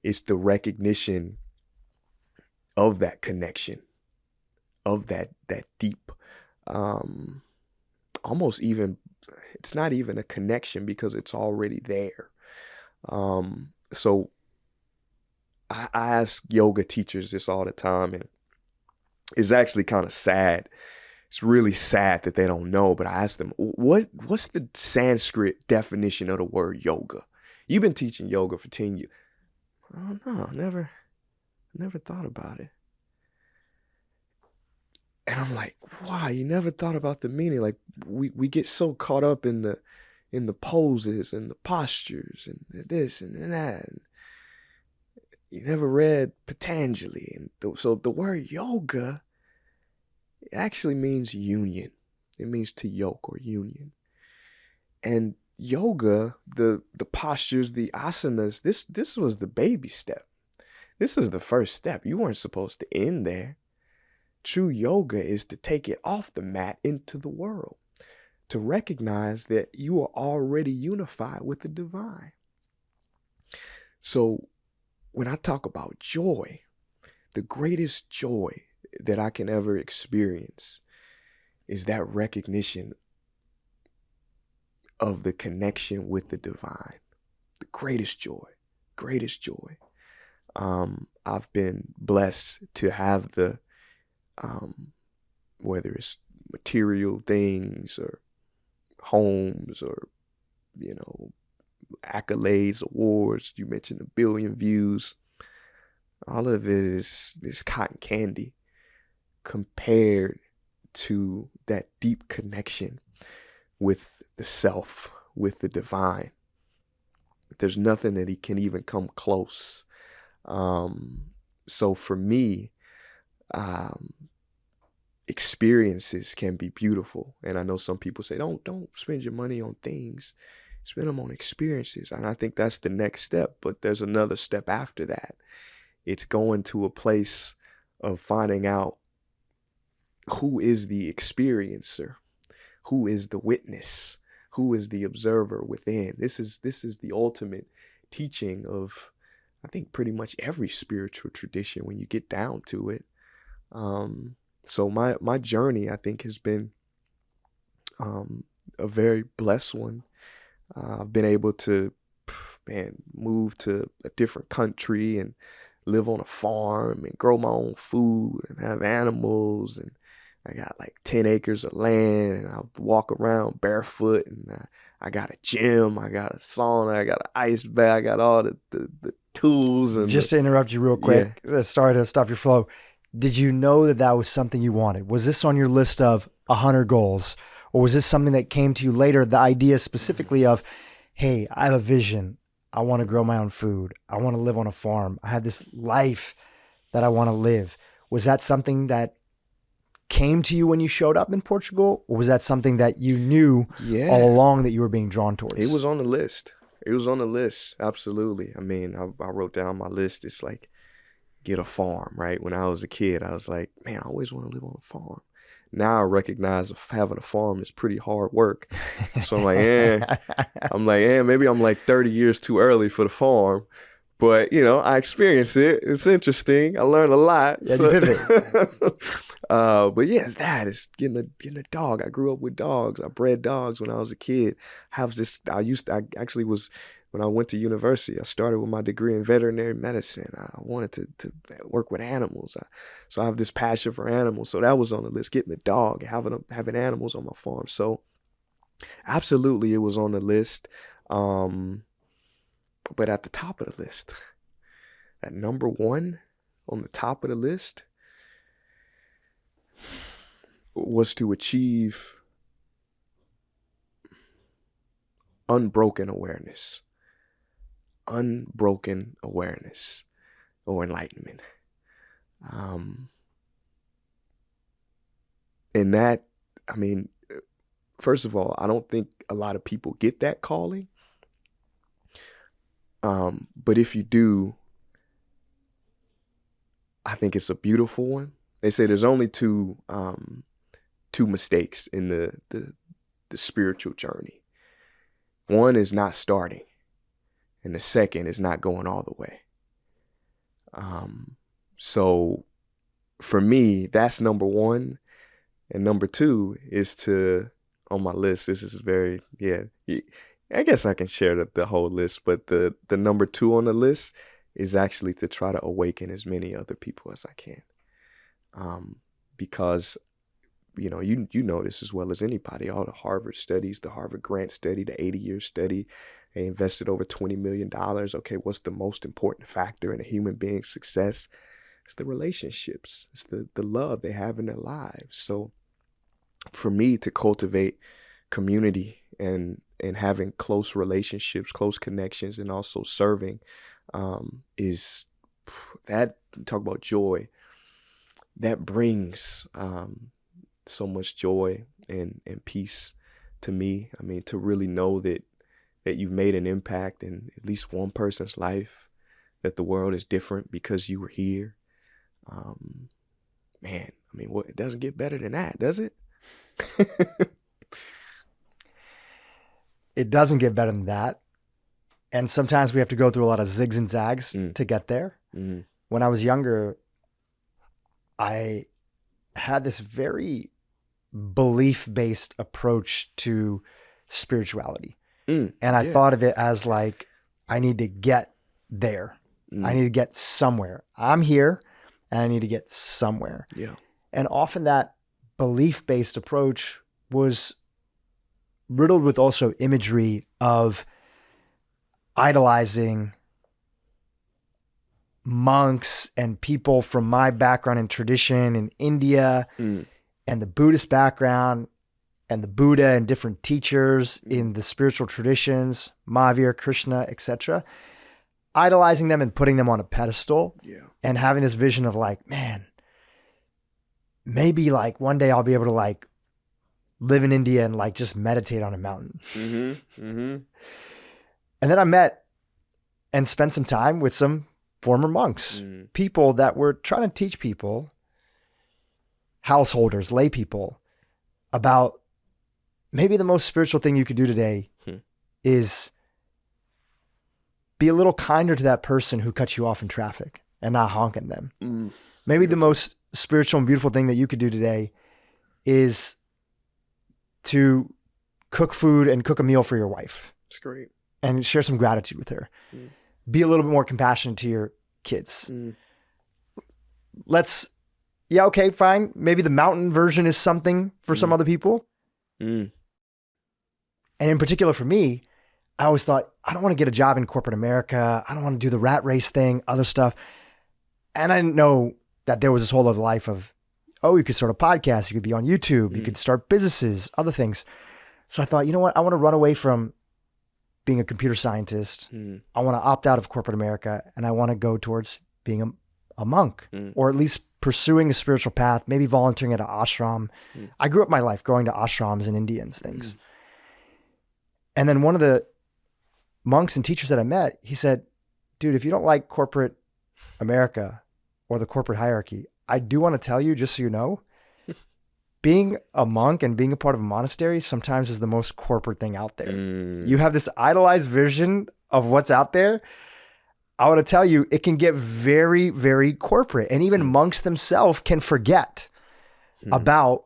it's the recognition of that connection, of that deep, almost even, it's not even a connection because it's already there. So I ask yoga teachers this all the time, and it's actually kind of sad it's really sad that they don't know, but I asked them, what's the Sanskrit definition of the word yoga? You've been teaching yoga for 10 years. I don't know. Never thought about it. And I'm like, wow, you never thought about the meaning. Like we get so caught up in the poses and the postures and this and that. And you never read Patanjali. And so the word yoga, it actually means union. It means to yoke or union. And yoga, the postures, the asanas, this was the baby step. This was the first step. You weren't supposed to end there. True yoga is to take it off the mat into the world, to recognize that you are already unified with the divine. So when I talk about joy, the greatest joy that I can ever experience is that recognition of the connection with the divine. The greatest joy, greatest joy. I've been blessed to have the, whether it's material things or homes or, accolades, awards. You mentioned 1 billion views. All of it is cotton candy compared to that deep connection with the self, with the divine. There's nothing that he can even come close. So for me, experiences can be beautiful. And I know some people say, don't spend your money on things, spend them on experiences. And I think that's the next step, but there's another step after that. It's going to a place of finding out who is the experiencer, who is the witness, who is the observer within. This is the ultimate teaching of, I think, pretty much every spiritual tradition when you get down to it. So my journey, I think, has been a very blessed one. I've been able to, move to a different country and live on a farm and grow my own food and have animals. And I got like 10 acres of land and I walk around barefoot, and I got a gym, I got a sauna, I got an ice bath, I got all the tools. And just to interrupt you real quick, sorry to stop your flow. Did you know that was something you wanted? Was this on your list of 100 goals? Or was this something that came to you later, the idea specifically of, hey, I have a vision. I want to grow my own food. I want to live on a farm. I have this life that I want to live. Was that something that came to you when you showed up in Portugal? Or was that something that you knew all along that you were being drawn towards? It was on the list. It was on the list. Absolutely. I mean, I wrote down my list. It's like, get a farm, right? When I was a kid, I was like, man, I always want to live on a farm. Now I recognize having a farm is pretty hard work. So I'm like, maybe I'm like 30 years too early for the farm. But, I experienced it. It's interesting. I learned a lot. Yeah, you pivot. But yeah, it's getting a dog. I grew up with dogs. I bred dogs when I was a kid. When I went to university, I started with my degree in veterinary medicine. I wanted to work with animals. So I have this passion for animals. So that was on the list, getting a dog, having animals on my farm. So absolutely it was on the list. But at the top of the list, at number 1 on the top of the list was to achieve unbroken awareness or enlightenment. And that, first of all, I don't think a lot of people get that calling. But if you do, I think it's a beautiful one. They say there's only two mistakes in the spiritual journey. One is not starting, and the second is not going all the way. So for me, that's number 1. And number 2 is on my list, this is very, I guess I can share the whole list, but the number 2 on the list is actually to try to awaken as many other people as I can. Because you know this as well as anybody, all the Harvard studies, the Harvard Grant study, the 80-year study, they invested over $20 million. Okay, what's the most important factor in a human being's success? It's the relationships. It's the love they have in their lives. So for me to cultivate community and having close relationships, close connections, and also serving is that, talk about joy, that brings so much joy and peace to me. I mean, to really know that you've made an impact in at least one person's life, that the world is different because you were here. Man, I mean, it doesn't get better than that, does it? It doesn't get better than that. And sometimes we have to go through a lot of zigs and zags to get there. Mm. When I was younger, I had this very belief-based approach to spirituality. And I thought of it as like, I need to get there. I need to get somewhere. I'm here and I need to get somewhere. Yeah. And often that belief-based approach was riddled with also imagery of idolizing monks and people from my background and tradition in India and the Buddhist background and the Buddha and different teachers in the spiritual traditions, Mahavir, Krishna, etc. Idolizing them and putting them on a pedestal and having this vision of like, man, maybe like one day I'll be able to like live in India and like just meditate on a mountain. And then I met and spent some time with some former monks, people that were trying to teach people, householders, lay people, about maybe the most spiritual thing you could do today is be a little kinder to that person who cut you off in traffic and not honk at them. Maybe the most spiritual and beautiful thing that you could do today is to cook food and cook a meal for your wife. It's great. And share some gratitude with her. Be a little bit more compassionate to your kids. Okay, fine. Maybe the mountain version is something for some other people. And in particular for me, I always thought, I don't want to get a job in corporate America. I don't want to do the rat race thing, other stuff. And I didn't know that there was this whole other life of, oh, you could start a podcast, you could be on YouTube, you could start businesses, other things. So I thought, you know what? I want to run away from being a computer scientist. I want to opt out of corporate America and I want to go towards being a monk or at least pursuing a spiritual path, maybe volunteering at an ashram. I grew up my life going to ashrams in India and things. And then one of the monks and teachers that I met, he said, dude, if you don't like corporate America or the corporate hierarchy, I do want to tell you, just so you know, being a monk and being a part of a monastery sometimes is the most corporate thing out there. You have this idolized vision of what's out there. I want to tell you, it can get very, very corporate. And even monks themselves can forget about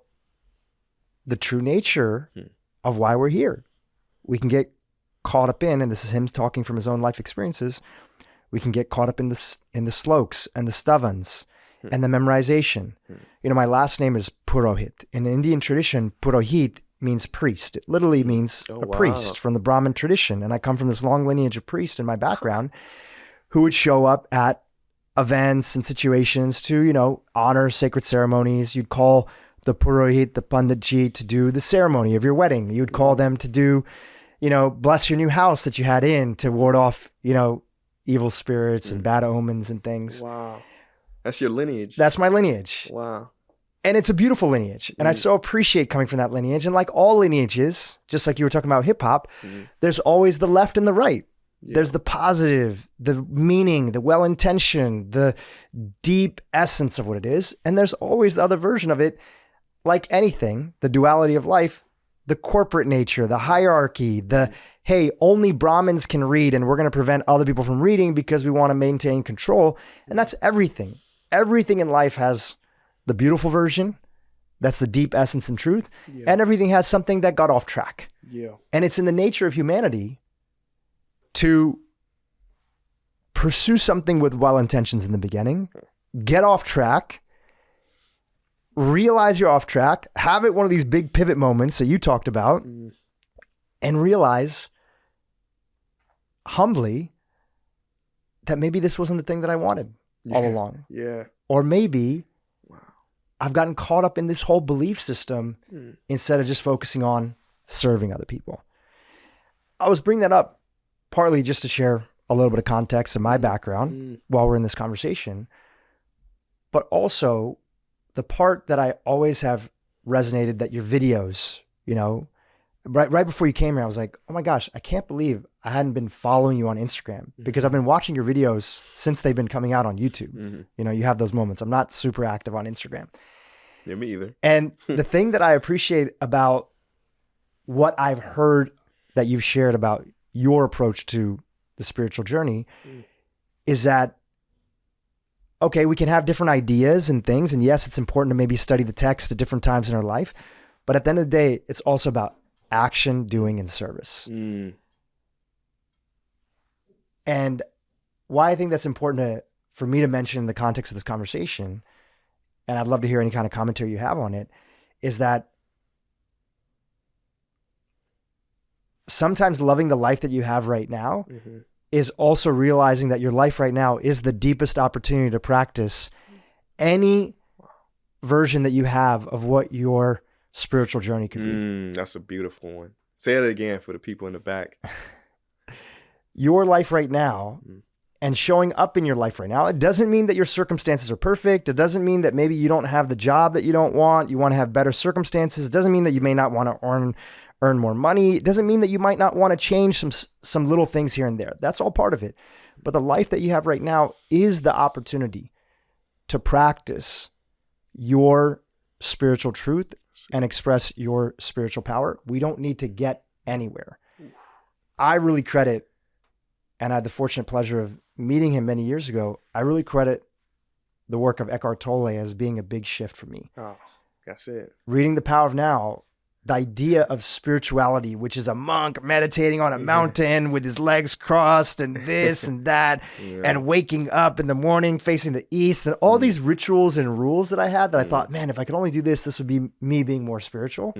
the true nature of why we're here. We can get caught up in, and this is him talking from his own life experiences, we can get caught up in the sloks and the stavans and the memorization. You know, my last name is Purohit. In the Indian tradition, Purohit means priest. It literally means priest from the Brahmin tradition. And I come from this long lineage of priests in my background who would show up at events and situations to, you know, honor sacred ceremonies. You'd call the Purohit, the Panditji, to do the ceremony of your wedding. You'd call them to do, you know, bless your new house that you had in to ward off, you know, evil spirits and bad omens and things. Wow. That's your lineage. That's my lineage. Wow. And it's a beautiful lineage. And I so appreciate coming from that lineage. And like all lineages, just like you were talking about hip hop, there's always the left and the right. Yeah. There's the positive, the meaning, the well-intentioned, the deep essence of what it is. And there's always the other version of it, like anything, the duality of life, the corporate nature, the hierarchy, the, hey, only Brahmins can read and we're going to prevent other people from reading because we want to maintain control. And that's everything. Everything in life has the beautiful version. That's the deep essence and truth. Yeah. And everything has something that got off track. Yeah. And it's in the nature of humanity to pursue something with well intentions in the beginning, get off track, realize you're off track, have it one of these big pivot moments that you talked about, and realize humbly that maybe this wasn't the thing that I wanted all along. Yeah. Or maybe I've gotten caught up in this whole belief system instead of just focusing on serving other people. I was bringing that up partly just to share a little bit of context of my background while we're in this conversation, but also the part that I always have resonated that your videos, you know, right before you came here, I was like, oh my gosh, I can't believe I hadn't been following you on Instagram because I've been watching your videos since they've been coming out on YouTube. You know, you have those moments. I'm not super active on Instagram. Yeah, me either. And the thing that I appreciate about what I've heard that you've shared about your approach to the spiritual journey is that, okay, we can have different ideas and things. And yes, it's important to maybe study the text at different times in our life. But at the end of the day, it's also about action, doing, and service. And why I think that's important for me to mention in the context of this conversation, and I'd love to hear any kind of commentary you have on it, is that sometimes loving the life that you have right now is also realizing that your life right now is the deepest opportunity to practice any version that you have of what your spiritual journey could be. That's a beautiful one. Say it again for the people in the back. Your life right now and showing up in your life right now, it doesn't mean that your circumstances are perfect. It doesn't mean that maybe you don't have the job that you don't want. You want to have better circumstances. It doesn't mean that you may not want to earn more money. It doesn't mean that you might not want to change some little things here and there. That's all part of it. But the life that you have right now is the opportunity to practice your spiritual truth and express your spiritual power. We don't need to get anywhere. I really credit, and I had the fortunate pleasure of meeting him many years ago, I really credit the work of Eckhart Tolle as being a big shift for me. Oh, that's it. Reading The Power of Now, the idea of spirituality, which is a monk meditating on a mountain with his legs crossed and this and that, and waking up in the morning facing the east, and all these rituals and rules that I had that I thought, man, if I could only do this, this would be me being more spiritual.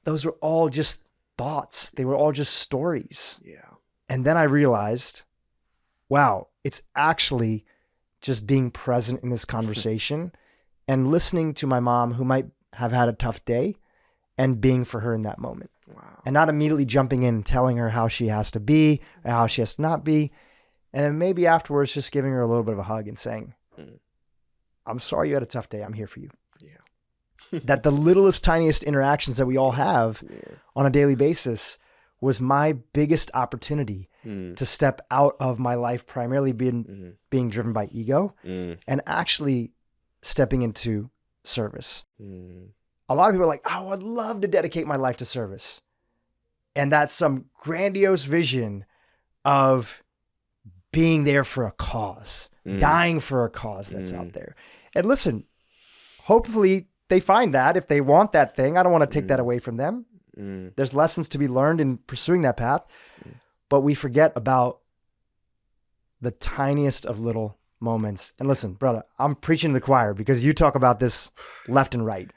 Those were all just thoughts. They were all just stories. Yeah. And then I realized, wow, it's actually just being present in this conversation and listening to my mom, who might have had a tough day, and being for her in that moment. Wow. And not immediately jumping in and telling her how she has to be, or how she has to not be. And then maybe afterwards just giving her a little bit of a hug and saying, I'm sorry you had a tough day. I'm here for you. Yeah. That the littlest, tiniest interactions that we all have on a daily basis was my biggest opportunity to step out of my life primarily being driven by ego and actually stepping into service. A lot of people are like, oh, I'd love to dedicate my life to service. And that's some grandiose vision of being there for a cause, dying for a cause that's out there. And listen, hopefully they find that if they want that thing. I don't want to take that away from them. There's lessons to be learned in pursuing that path, but we forget about the tiniest of little moments. And listen, brother, I'm preaching to the choir because you talk about this left and right,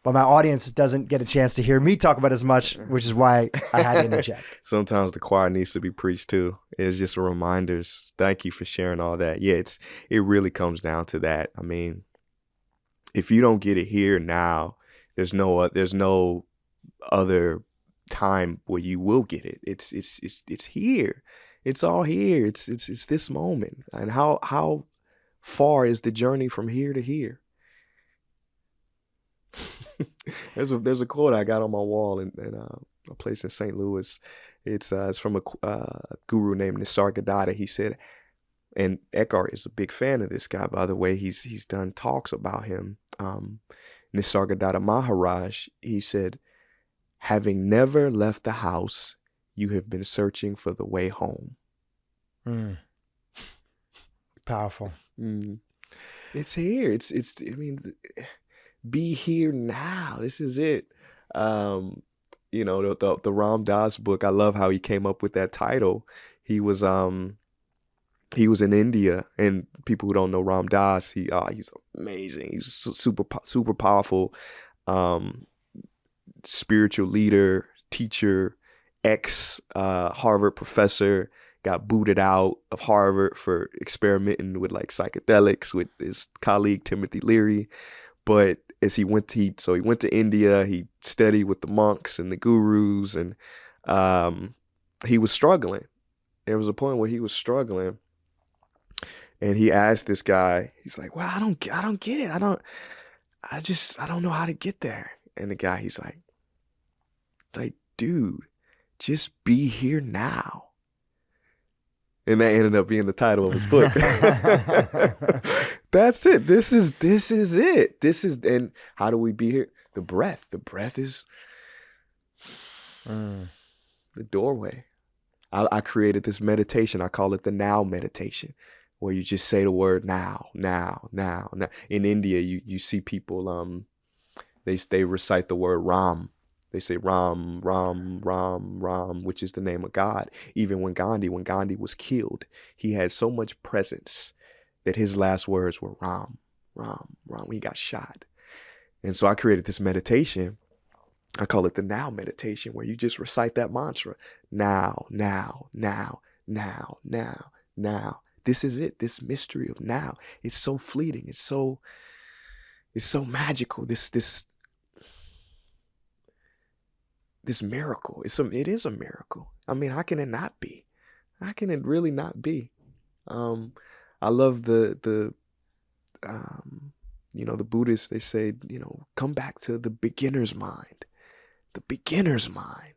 but my audience doesn't get a chance to hear me talk about as much, which is why I had to interject. Sometimes the choir needs to be preached too. It's just reminders. Thank you for sharing all that. Yeah, it really comes down to that. I mean, if you don't get it here now, there's no other time where you will get it. It's here. It's all here. It's this moment. And how far is the journey from here to here? There's a quote I got on my wall in a place in St. Louis. It's from a guru named Nisargadatta. He said, and Eckhart is a big fan of this guy, by the way. He's done talks about him. Nisargadatta Maharaj, he said, having never left the house, you have been searching for the way home. Powerful. It's here. I mean, be here now. This is it. The Ram Dass book, I love how he came up with that title. He was he was in India, and people who don't know Ram Dass, he's amazing. He's super powerful, spiritual leader, teacher, ex Harvard professor. Got booted out of Harvard for experimenting with like psychedelics with his colleague Timothy Leary. But as he went to India, he studied with the monks and the gurus, and he was struggling. There was a point where he was struggling, and he asked this guy, he's like, well, I don't get it. I don't know how to get there. And the guy, he's like, dude, just be here now. And that ended up being the title of his book. That's it. This is it. And how do we be here? The breath. The breath is the doorway. I created this meditation. I call it the now meditation, where you just say the word now, now, now, now. In India, you see people, they recite the word Ram. They say Ram, Ram, Ram, Ram, which is the name of God. Even when Gandhi was killed, he had so much presence that his last words were Ram, Ram, Ram. He got shot. And so I created this meditation. I call it the now meditation, where you just recite that mantra. Now, now, now, now, now, now. This is it. This mystery of now. It's so fleeting. It's so magical. This miracle. It is a miracle. I mean, how can it not be? How can it really not be? I love the Buddhists, they say, come back to the beginner's mind. The beginner's mind.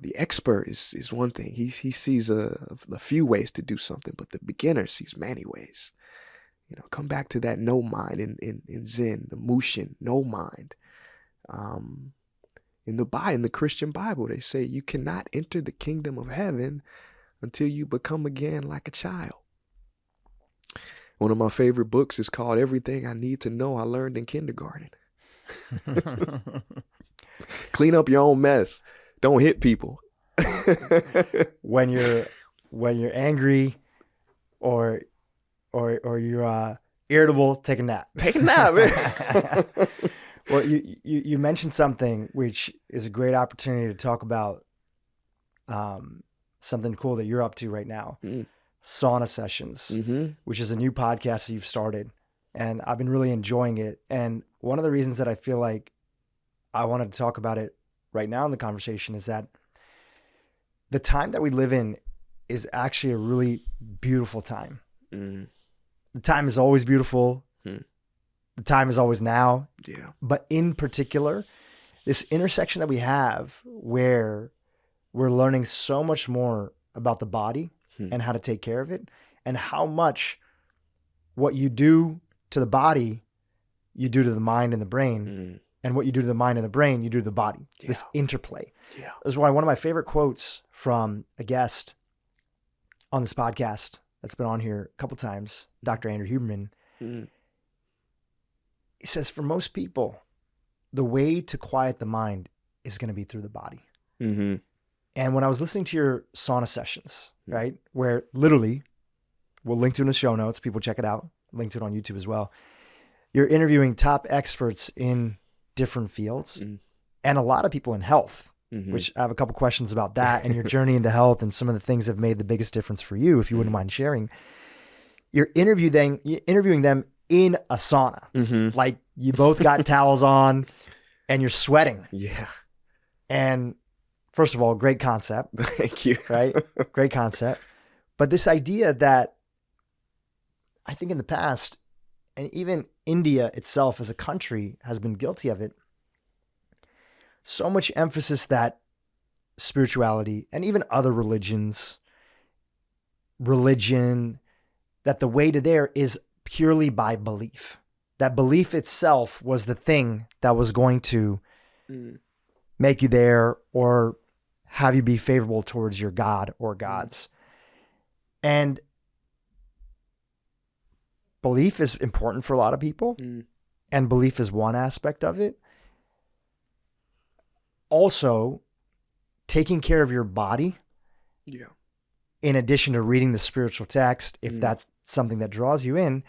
The expert is one thing. He sees a few ways to do something, but the beginner sees many ways. Come back to that no mind in Zen, the Mushin, no mind. In the Christian Bible, they say you cannot enter the kingdom of heaven until you become again like a child. One of my favorite books is called Everything I Need to Know I Learned in Kindergarten. Clean up your own mess. Don't hit people. When you're angry or you're irritable, take a nap. Take a nap, man. Well, you mentioned something which is a great opportunity to talk about something cool that you're up to right now. Sauna Sessions, which is a new podcast that you've started. And I've been really enjoying it. And one of the reasons that I feel like I wanted to talk about it right now in the conversation is that the time that we live in is actually a really beautiful time. The time is always beautiful. The time is always now. Yeah. But in particular, this intersection that we have where we're learning so much more about the body and how to take care of it, and how much what you do to the body, you do to the mind and the brain, and what you do to the mind and the brain, you do to the body. Yeah. This interplay. Yeah. That's why one of my favorite quotes from a guest on this podcast that's been on here a couple times, Dr. Andrew Huberman, he says, for most people, the way to quiet the mind is going to be through the body. And when I was listening to your sauna sessions, right, where literally, we'll link to it in the show notes, people check it out, link to it on YouTube as well. You're interviewing top experts in different fields and a lot of people in health, which I have a couple questions about that and your journey into health and some of the things that have made the biggest difference for you, if you wouldn't mind sharing. You're interviewing them in a sauna. Like you both got towels on and you're sweating. Yeah. And first of all, great concept. Thank you. Right? Great concept. But this idea that I think in the past, and even India itself as a country has been guilty of it, so much emphasis that spirituality and even other religion, that the way to there is purely by belief. That belief itself was the thing that was going to make you there or have you be favorable towards your God or gods. And belief is important for a lot of people, and belief is one aspect of it. Also, taking care of your body in addition to reading the spiritual text, if that's something that draws you in,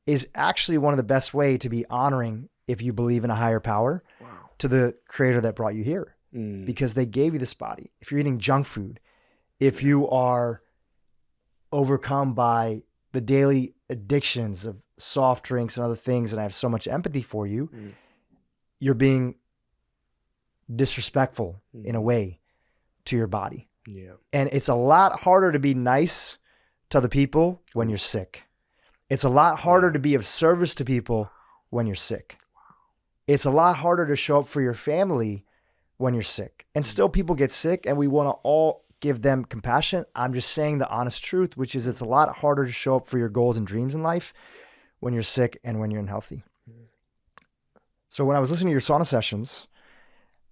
is actually one of the best way to be honoring if you believe in a higher power to the creator that brought you here, because they gave you this body. If you're eating junk food, if you are overcome by the daily addictions of soft drinks and other things, and I have so much empathy for you, you're being disrespectful in a way to your body. Yeah. And it's a lot harder to be nice to other people when you're sick. It's a lot harder to be of service to people when you're sick. It's a lot harder to show up for your family when you're sick. And still people get sick, and we want to all give them compassion. I'm just saying the honest truth, which is it's a lot harder to show up for your goals and dreams in life when you're sick and when you're unhealthy. So when I was listening to your sauna sessions,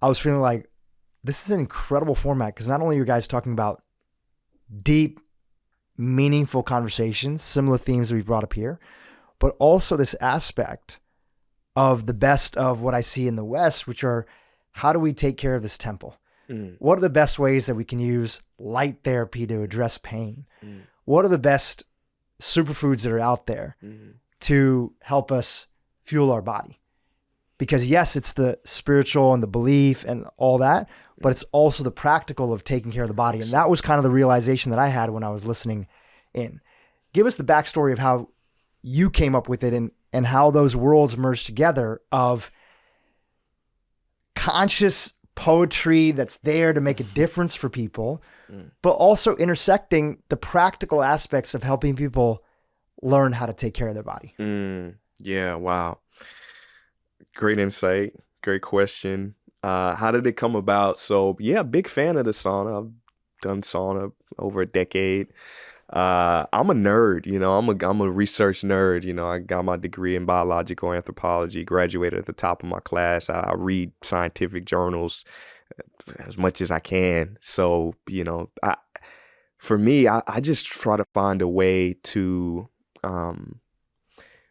I was feeling like this is an incredible format, because not only are you guys talking about deep, meaningful conversations, similar themes that we've brought up here, but also this aspect of the best of what I see in the West, which are how do we take care of this temple? What are the best ways that we can use light therapy to address pain? What are the best superfoods that are out there to help us fuel our body? Because yes, it's the spiritual and the belief and all that, but it's also the practical of taking care of the body. And that was kind of the realization that I had when I was listening in. Give us the backstory of how you came up with it and how those worlds merged together of conscious poetry that's there to make a difference for people, but also intersecting the practical aspects of helping people learn how to take care of their body. Yeah, wow. Great insight. Great question. How did it come about? So yeah, big fan of the sauna. I've done sauna over a decade. I'm a nerd, I'm a research nerd. I got my degree in biological anthropology, graduated at the top of my class. I read scientific journals as much as I can. So, for me, I just try to find a way to,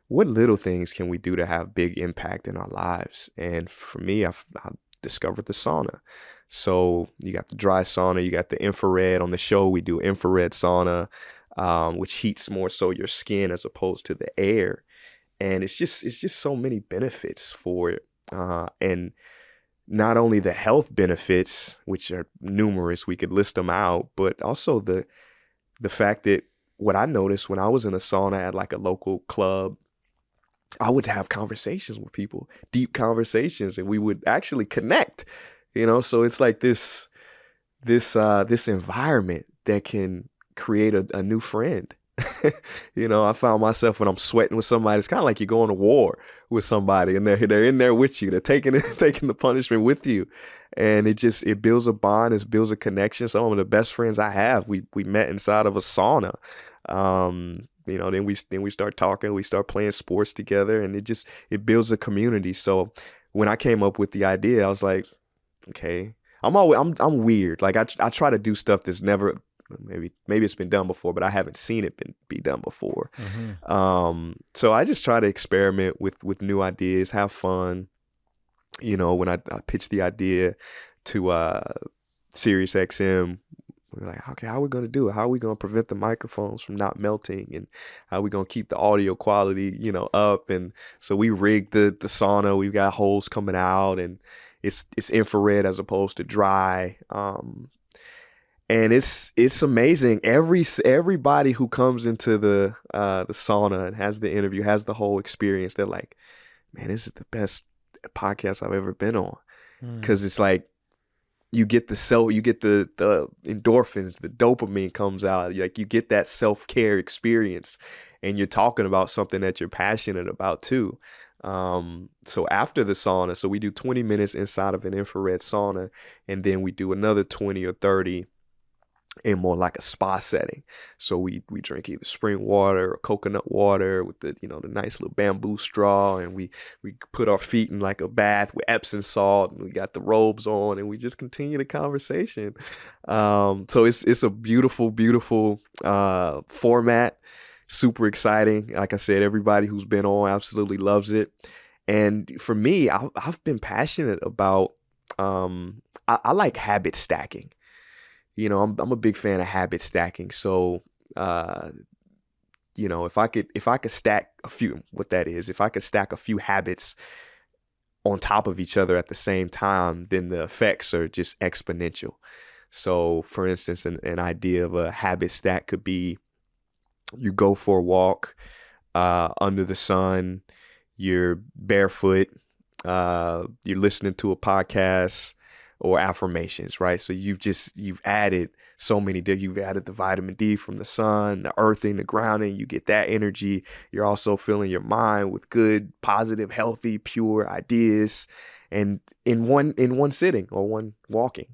what little things can we do to have big impact in our lives? And for me, I discovered the sauna. So you got the dry sauna, you got the infrared. On the show, we do infrared sauna, which heats more so your skin as opposed to the air. And it's just so many benefits for it. And not only the health benefits, which are numerous, we could list them out, but also the fact that what I noticed when I was in a sauna at like a local club, I would have conversations with people, deep conversations, and we would actually connect. So it's like this environment that can create a new friend. I found myself when I'm sweating with somebody, it's kind of like you're going to war with somebody, and they're in there with you. They're taking the punishment with you, and it builds a bond. It builds a connection. Some of the best friends I have, we met inside of a sauna. Then we start talking. We start playing sports together, and it builds a community. So when I came up with the idea, I was like, okay, I'm weird. Like I try to do stuff that's never, maybe it's been done before, but I haven't seen it be done before. So I just try to experiment with new ideas, have fun. When I pitched the idea to Sirius XM, we were like, okay, how are we going to do it? How are we going to prevent the microphones from not melting? And how are we going to keep the audio quality, up? And so we rigged the sauna. We've got holes coming out, and it's infrared as opposed to dry. And it's amazing. Everybody who comes into the sauna and has the interview, has the whole experience, they're like, man, this is the best podcast I've ever been on. Because it's like, you get the endorphins, the dopamine comes out. Like you get that self-care experience, and you're talking about something that you're passionate about too. So after the sauna, so we do 20 minutes inside of an infrared sauna, and then we do another 20 or 30 in more like a spa setting. So we drink either spring water or coconut water with the nice little bamboo straw, and we put our feet in like a bath with Epsom salt, and we got the robes on, and we just continue the conversation. So it's a beautiful format, super exciting. Like I said, everybody who's been on absolutely loves it. And for me, I've been passionate about I like habit stacking. I'm a big fan of habit stacking. So, if I could stack a few, if I could stack a few habits on top of each other at the same time, then the effects are just exponential. So, for instance, an idea of a habit stack could be you go for a walk under the sun, you're barefoot, you're listening to a podcast or affirmations, right? So you've added you've added the vitamin D from the sun, the earthing, the grounding, you get that energy. You're also filling your mind with good, positive, healthy, pure ideas, and in one sitting or one walking.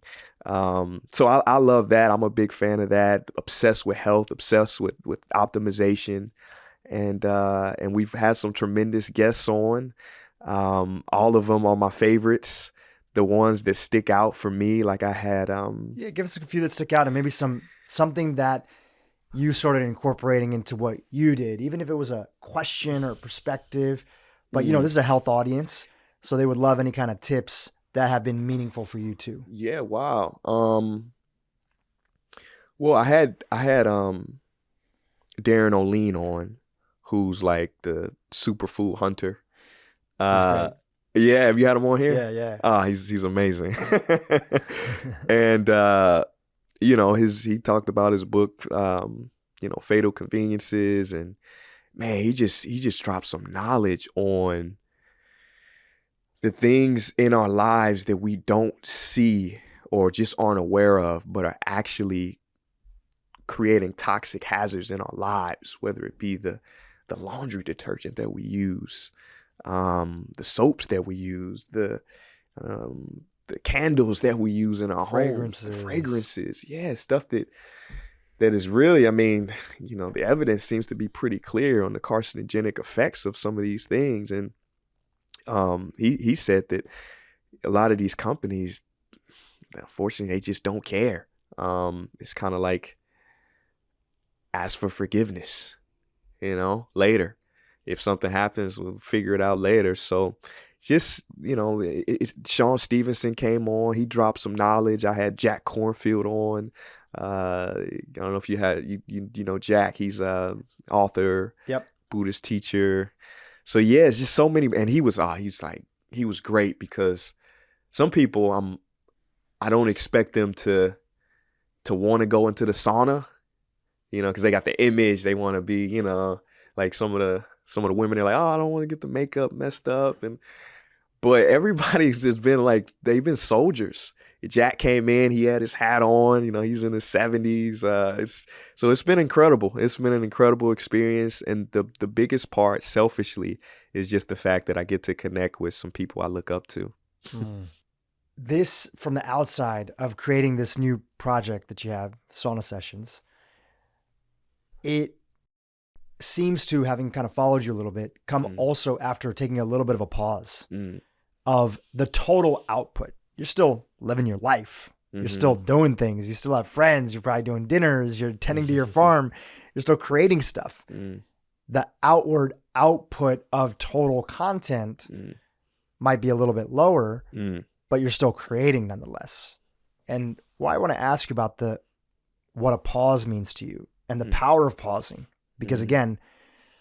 So I love that. I'm a big fan of that. Obsessed with health, obsessed with optimization, and we've had some tremendous guests on. All of them are my favorites. The ones that stick out for me, like I had. Give us a few that stick out, and maybe something that you started incorporating into what you did, even if it was a question or perspective. But this is a health audience, so they would love any kind of tips that have been meaningful for you too. Yeah, wow. Well, I had Darren O'Lean on, who's like the superfood hunter. Yeah, have you had him on here? Yeah. He's amazing. And he talked about his book, Fatal Conveniences, and man, he just dropped some knowledge on the things in our lives that we don't see or just aren't aware of, but are actually creating toxic hazards in our lives, whether it be the laundry detergent that we use, the soaps that we use, the candles that we use in our homes, the fragrances. Yeah, stuff that is really, the evidence seems to be pretty clear on the carcinogenic effects of some of these things. And he said that a lot of these companies, unfortunately, they just don't care. It's kind of like ask for forgiveness, later. If something happens, we'll figure it out later. So just, Sean Stevenson came on. He dropped some knowledge. I had Jack Cornfield on. I don't know if you had, you know Jack. He's a author, yep, Buddhist teacher. So yeah, it's just so many. And he was great, because some people I don't expect them to want to go into the sauna, because they got the image. They want to be, like some of the women are like, oh, I don't want to get the makeup messed up. But everybody's just been like, they've been soldiers. Jack came in, he had his hat on, he's in his 70s. So it's been incredible. It's been an incredible experience. And the biggest part, selfishly, is just the fact that I get to connect with some people I look up to. This, from the outside of creating this new project that you have, Sauna Sessions, it seems to, having kind of followed you a little bit, come also after taking a little bit of a pause of the total output. You're still living your life. You're still doing things. You still have friends. You're probably doing dinners. You're tending to your farm. You're still creating stuff. The outward output of total content might be a little bit lower, but you're still creating nonetheless. And why I want to ask you about what a pause means to you and the power of pausing. Because again,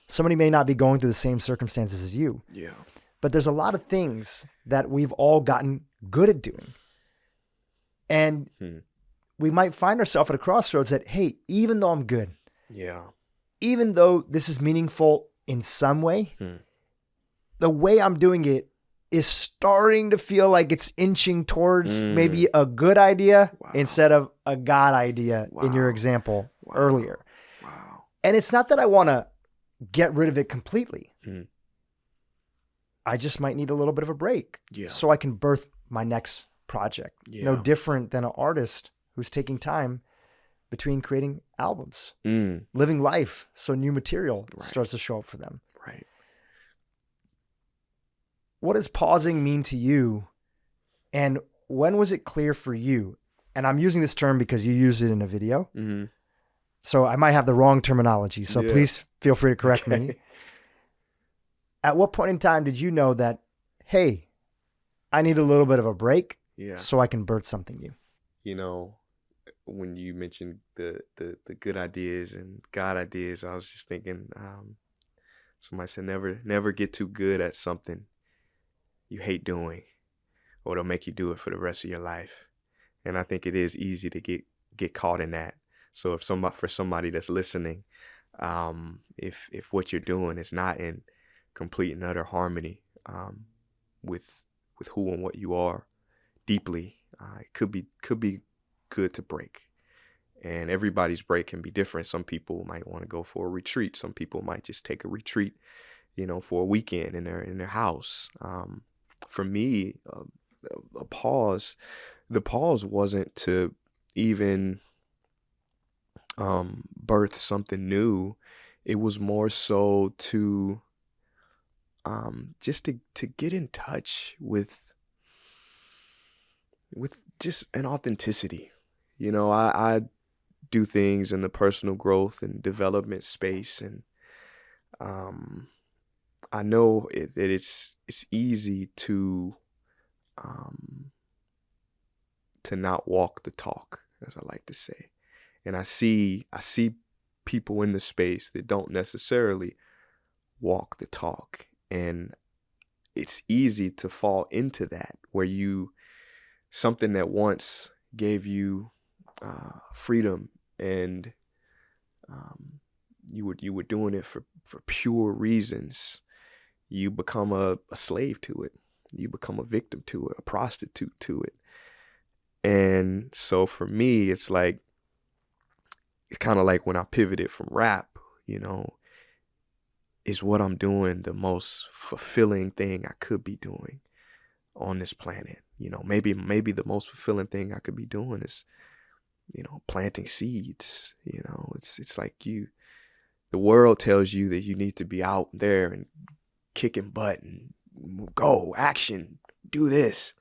somebody may not be going through the same circumstances as you. Yeah. But there's a lot of things that we've all gotten good at doing. And we might find ourselves at a crossroads that, hey, even though I'm good, even though this is meaningful in some way, the way I'm doing it is starting to feel like it's inching towards maybe a good idea instead of a God idea in your example earlier. And it's not that I want to get rid of it completely. I just might need a little bit of a break so I can birth my next project. No different than an artist who's taking time between creating albums, living life, so new material starts to show up for them. Right. What does pausing mean to you? And when was it clear for you? And I'm using this term because you used it in a video. So I might have the wrong terminology. So please feel free to correct me. At what point in time did you know that, hey, I need a little bit of a break so I can birth something new? when you mentioned the good ideas and God ideas, I was just thinking, somebody said never get too good at something you hate doing, or it'll make you do it for the rest of your life. And I think it is easy to get caught in that. So if for somebody that's listening, if what you're doing is not in complete and utter harmony with who and what you are deeply, it could be good to break. And everybody's break can be different. Some people might want to go for a retreat. Some people might just take a retreat, for a weekend in their house. For me, a pause. The pause wasn't to even birth something new. It was more so to just to get in touch with just an authenticity. I do things in the personal growth and development space, and I know that it's easy to not walk the talk, as I like to say. And I see people in the space that don't necessarily walk the talk, and it's easy to fall into that, where something that once gave you freedom, and you were doing it for pure reasons, you become a slave to it. You become a victim to it, a prostitute to it. And so for me, it's kind of like when I pivoted from rap, is what I'm doing the most fulfilling thing I could be doing on this planet? Maybe the most fulfilling thing I could be doing is, planting seeds. It's like the world tells you that you need to be out there and kicking butt and go, action, do this.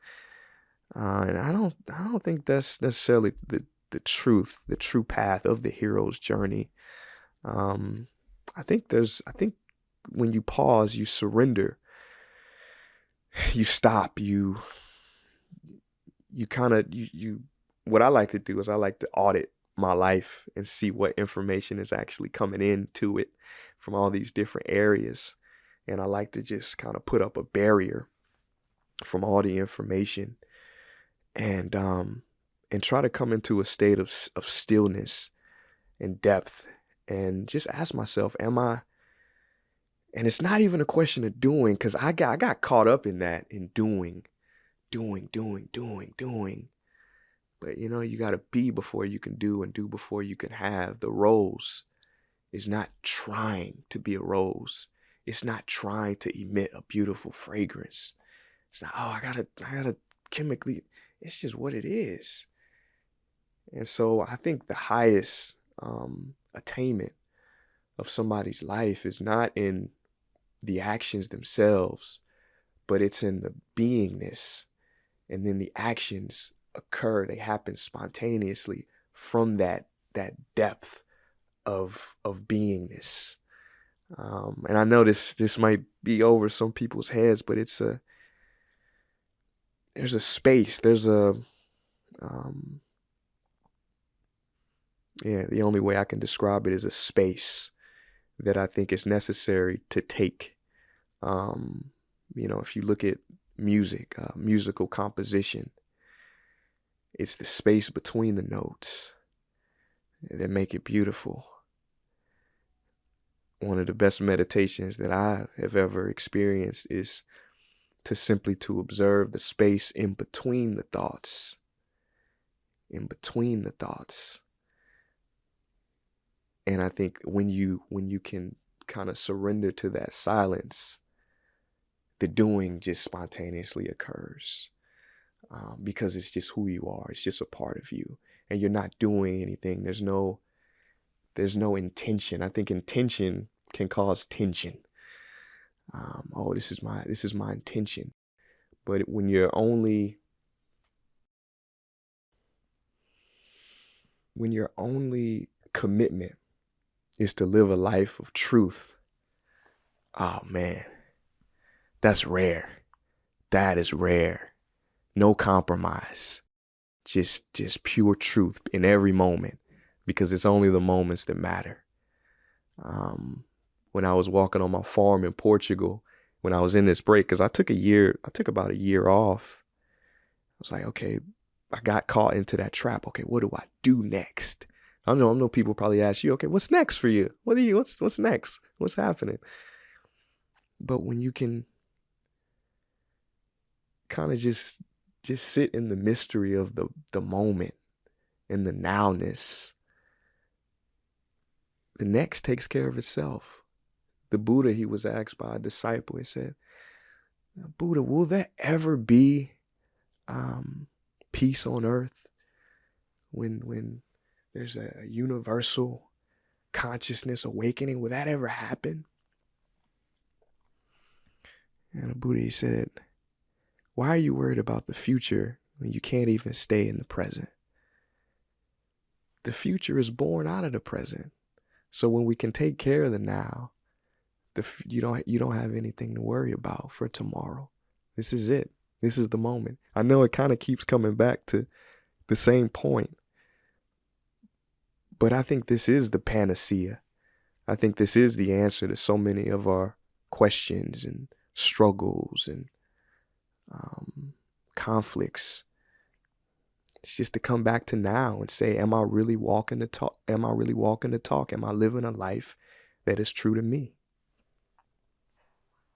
And I don't think that's necessarily the true path of the hero's journey. I think when you pause, you surrender, you stop, you what I like to do is I like to audit my life and see what information is actually coming into it from all these different areas. And I like to just kind of put up a barrier from all the information, and try to come into a state of stillness and depth, and just ask myself, am I? And it's not even a question of doing, because I got caught up in that, in doing. But you got to be before you can do, and do before you can have. The rose is not trying to be a rose. It's not trying to emit a beautiful fragrance. It's not, I gotta chemically. It's just what it is. And so I think the highest attainment of somebody's life is not in the actions themselves, but it's in the beingness. And then the actions occur, they happen spontaneously from that depth of beingness. And I know this might be over some people's heads, but there's a space, the only way I can describe it is a space that I think is necessary to take. If you look at music, musical composition, it's the space between the notes that make it beautiful. One of the best meditations that I have ever experienced is to observe the space in between the thoughts. In between the thoughts. And I think when you can kind of surrender to that silence, the doing just spontaneously occurs, because it's just who you are. It's just a part of you, and you're not doing anything. There's no intention. I think intention can cause tension. This is my intention. But when your only commitment is to live a life of truth, oh man, that's rare. That is rare. No compromise. just pure truth in every moment, because it's only the moments that matter. When I was walking on my farm in Portugal, when I was in this break, because I took about a year off. I was like, okay, I got caught into that trap. Okay, what do I do next? I know people probably ask you, okay, what's next for you? What's next? What's happening? But when you can kind of just sit in the mystery of the moment and the nowness, the next takes care of itself. The Buddha, he was asked by a disciple, he said, Buddha, will there ever be peace on earth when there's a universal consciousness awakening? Will that ever happen? And the Buddha, he said, why are you worried about the future when you can't even stay in the present? The future is born out of the present. So when we can take care of the now, you don't have anything to worry about for tomorrow. This is it. This is the moment. I know it kind of keeps coming back to the same point, but I think this is the panacea. I think this is the answer to so many of our questions and struggles and conflicts. It's just to come back to now and say, am I really walking the talk? Am I really walking the talk? Am I living a life that is true to me?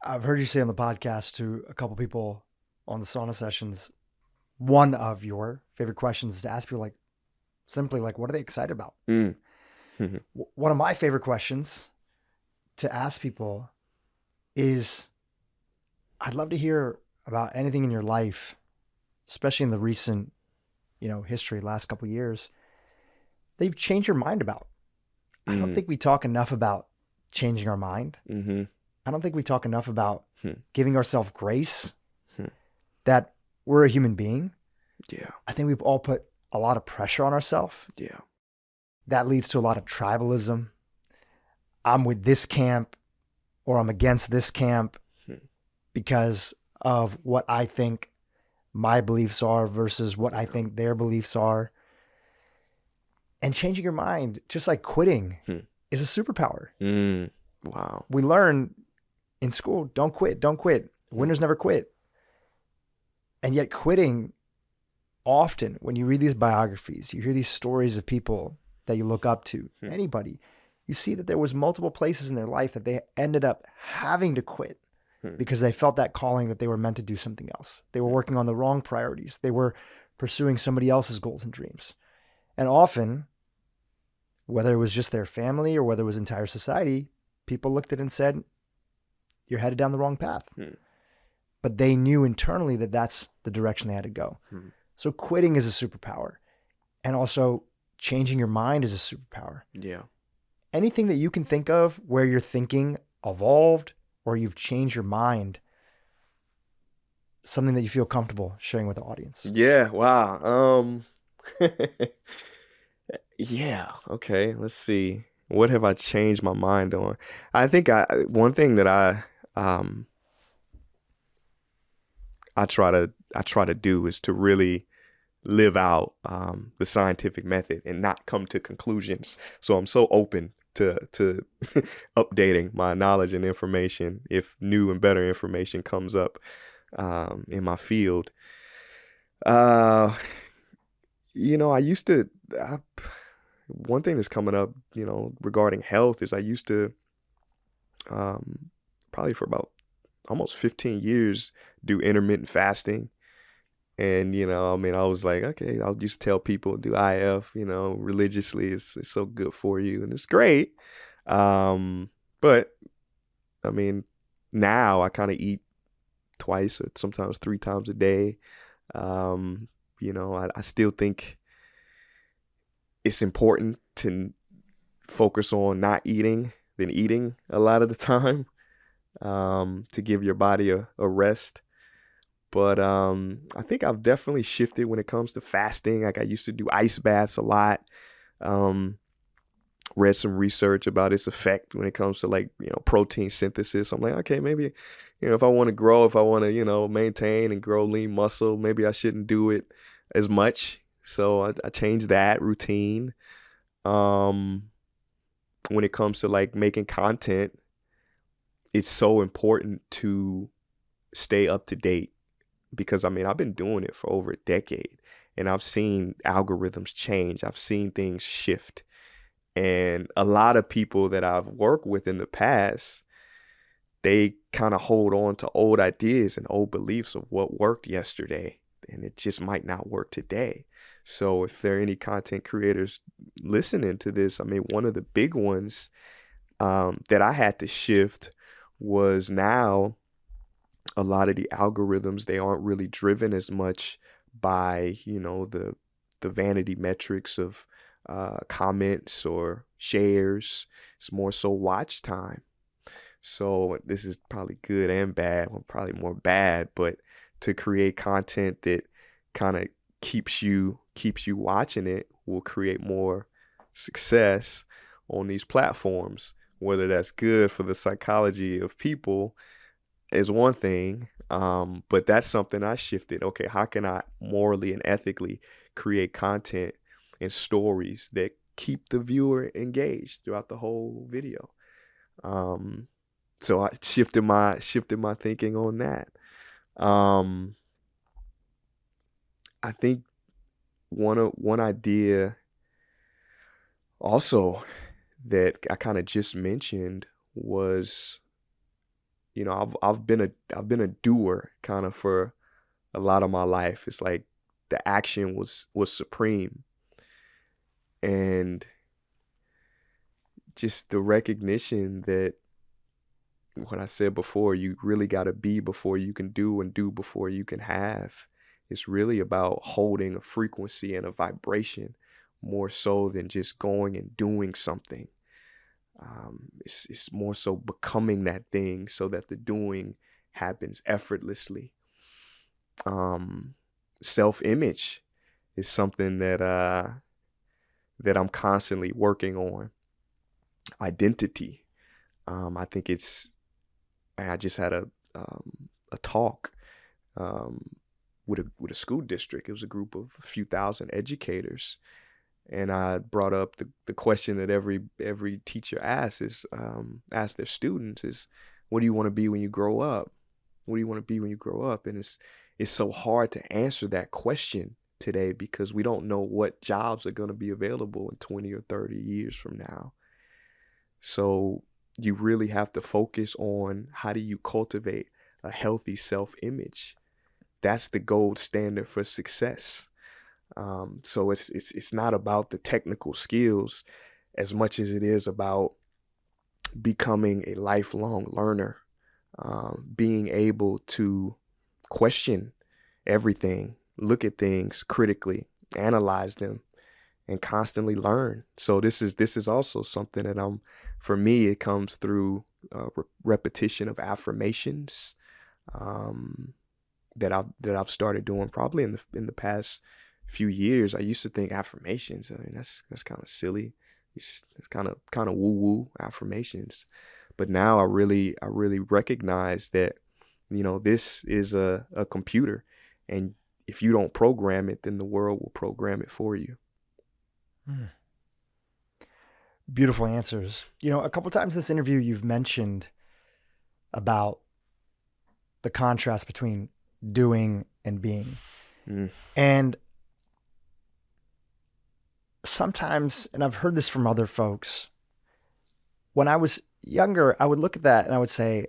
I've heard you say on the podcast to a couple people on the sauna sessions, one of your favorite questions is to ask people simply what are they excited about? One of my favorite questions to ask people is, I'd love to hear about anything in your life, especially in the recent, history, last couple of years, that you've changed your mind about. I don't think we talk enough about changing our mind. Mm-hmm. I don't think we talk enough about giving ourselves grace that we're a human being. Yeah. I think we've all put a lot of pressure on ourselves. Yeah. That leads to a lot of tribalism. I'm with this camp or I'm against this camp because of what I think my beliefs are versus what I think their beliefs are. And changing your mind, just like quitting, is a superpower. Wow. We learn in school, don't quit. Winners never quit. And yet quitting, often when you read these biographies, you hear these stories of people that you look up to, anybody, you see that there was multiple places in their life that they ended up having to quit because they felt that calling that they were meant to do something else. They were working on the wrong priorities. They were pursuing somebody else's goals and dreams. And often, whether it was just their family or whether it was entire society, people looked at it and said, you're headed down the wrong path. But they knew internally that that's the direction they had to go. So quitting is a superpower. And also changing your mind is a superpower. Yeah. Anything that you can think of where your thinking evolved or you've changed your mind, something that you feel comfortable sharing with the audience. Yeah. Wow. Yeah. Okay. Let's see. What have I changed my mind on? I think one thing that I try to do is to really live out the scientific method and not come to conclusions. So I'm so open to updating my knowledge and information if new and better information comes up in my field. I used to. One thing that's coming up, regarding health is I used to, probably for about almost 15 years, do intermittent fasting. And, I was like, okay, I'll just tell people do IF, religiously. It's so good for you. And it's great. But, now I kind of eat twice or sometimes 3 times a day. I still think it's important to focus on not eating than eating a lot of the time, to give your body a rest. But I think I've definitely shifted when it comes to fasting. Like I used to do ice baths a lot. Read some research about its effect when it comes to protein synthesis. I'm like, okay, maybe, if I want to grow, if I want to, maintain and grow lean muscle, maybe I shouldn't do it as much. So I changed that routine. When it comes to like making content, it's so important to stay up to date because I mean, I've been doing it for over a decade and I've seen algorithms change. I've seen things shift. And a lot of people that I've worked with in the past, they kind of hold on to old ideas and old beliefs of what worked yesterday, and it just might not work today. So if there are any content creators listening to this, I mean, one of the big ones that I had to shift was now a lot of the algorithms, they aren't really driven as much by, you know, the vanity metrics of comments or shares. It's more so watch time. So this is probably good and bad, well, probably more bad, but to create content that kind of keeps you watching it will create more success on these platforms. Whether that's good for the psychology of people is one thing, but that's something I shifted. Okay, how can I morally and ethically create content and stories that keep the viewer engaged throughout the whole video? So I shifted my thinking on that. I think one idea also that I kind of just mentioned was, you know, I've been a doer kind of for a lot of my life. It's like the action was supreme, and just the recognition that what I said before, you really got to be before you can do, and do before you can have. It's really about holding a frequency and a vibration more so than just going and doing something. It's more so becoming that thing so that the doing happens effortlessly. Self-image is something that I'm constantly working on. Identity. I think I just had a talk with a school district. It was a group of a few thousand educators, and I brought up the question that every teacher asks their students is, what do you want to be when you grow up? What do you want to be when you grow up? And it's so hard to answer that question today because we don't know what jobs are going to be available in 20 or 30 years from now. So you really have to focus on how do you cultivate a healthy self-image. That's the gold standard for success. So it's not about the technical skills as much as it is about becoming a lifelong learner, being able to question everything, look at things critically, analyze them, and constantly learn. So this is also something that for me, it comes through repetition of affirmations that I've started doing probably in the past few years. I used to think affirmations, I mean, that's kind of silly. It's kind of woo-woo affirmations. But now I really recognize that, you know, this is a computer, and if you don't program it, then the world will program it for you. Beautiful answers. You know, a couple times in this interview, you've mentioned about the contrast between doing and being. And sometimes, and I've heard this from other folks, when I was younger, I would look at that and I would say,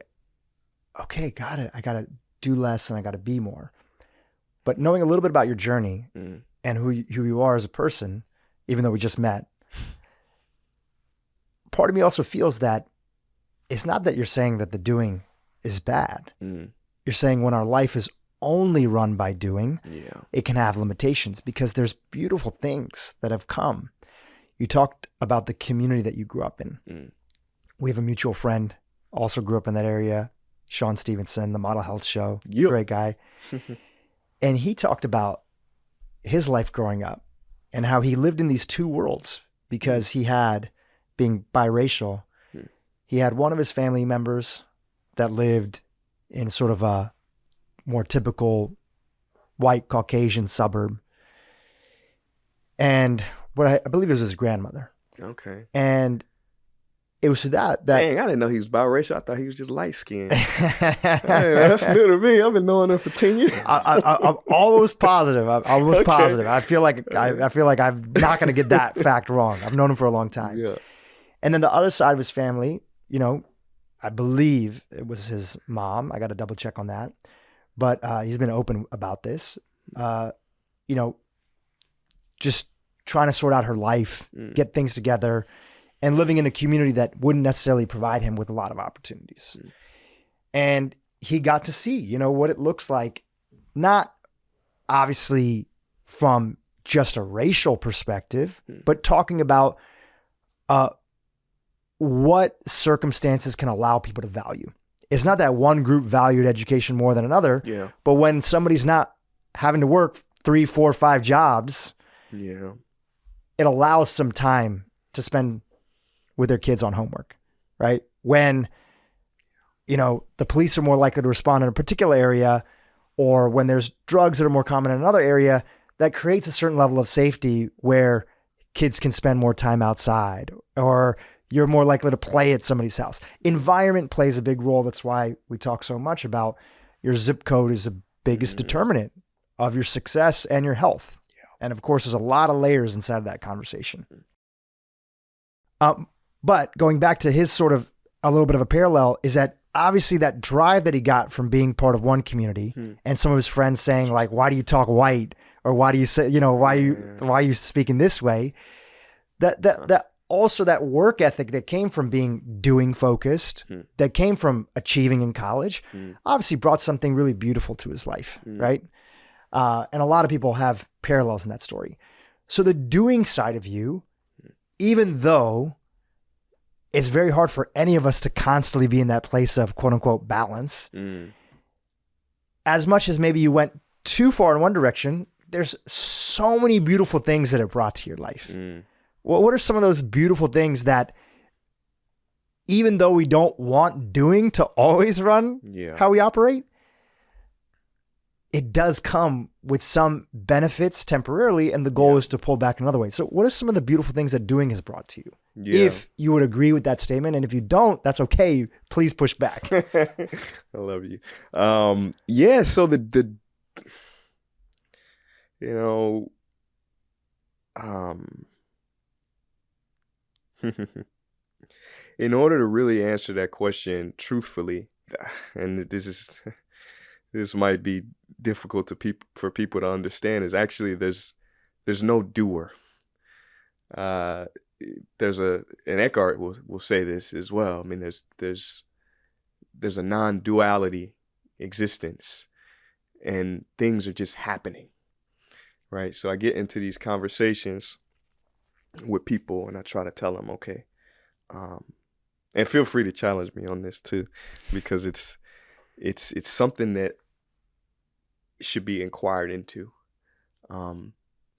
okay, got it. I got to do less and I got to be more. But knowing a little bit about your journey and who you are as a person, even though we just met, part of me also feels that it's not that you're saying that the doing is bad. You're saying when our life is only run by doing, it can have limitations because there's beautiful things that have come. You talked about the community that you grew up in. We have a mutual friend, also grew up in that area, Sean Stevenson, the Model Health Show, great guy. And he talked about his life growing up and how he lived in these two worlds because he had, being biracial, he had one of his family members that lived in sort of a more typical white Caucasian suburb. And I believe it was his grandmother. Okay. And it was that. Dang, I didn't know he was biracial. I thought he was just light skinned. Hey, that's new to me. I've been knowing him for 10 years. I'm almost positive. I'm almost Okay. positive. I feel like I'm not going to get that fact wrong. I've known him for a long time. Yeah. And then the other side of his family, I believe it was his mom. I got to double check on that. But he's been open about this. Just trying to sort out her life, get things together, and living in a community that wouldn't necessarily provide him with a lot of opportunities. And he got to see, what it looks like, not obviously from just a racial perspective, but talking about what circumstances can allow people to value. It's not that one group valued education more than another, but when somebody's not having to work 3, 4, 5 jobs, it allows some time to spend with their kids on homework, right? When, the police are more likely to respond in a particular area, or when there's drugs that are more common in another area, that creates a certain level of safety where kids can spend more time outside, or you're more likely to play at somebody's house. Environment plays a big role. That's why we talk so much about your zip code is the biggest determinant of your success and your health. And of course, there's a lot of layers inside of that conversation. But going back to his sort of a little bit of a parallel is that obviously that drive that he got from being part of one community and some of his friends saying like, why do you talk white? Or why do you say, why are you speaking this way? That also that work ethic that came from being doing focused, that came from achieving in college, obviously brought something really beautiful to his life, right? And a lot of people have parallels in that story. So the doing side of you, even though it's very hard for any of us to constantly be in that place of quote unquote balance, as much as maybe you went too far in one direction, there's so many beautiful things that it brought to your life. What are some of those beautiful things that, even though we don't want doing to always run how we operate, it does come with some benefits temporarily, and the goal is to pull back another way. So what are some of the beautiful things that doing has brought to you? If you would agree with that statement, and if you don't, that's okay. Please push back. I love you. So the in order to really answer that question truthfully, and this might be difficult for people to understand, is actually there's no doer. There's and Eckhart will say this as well. I mean, there's a non-duality existence, and things are just happening, right? So I get into these conversations with people, and I try to tell them, okay, and feel free to challenge me on this too, because it's something that should be inquired into.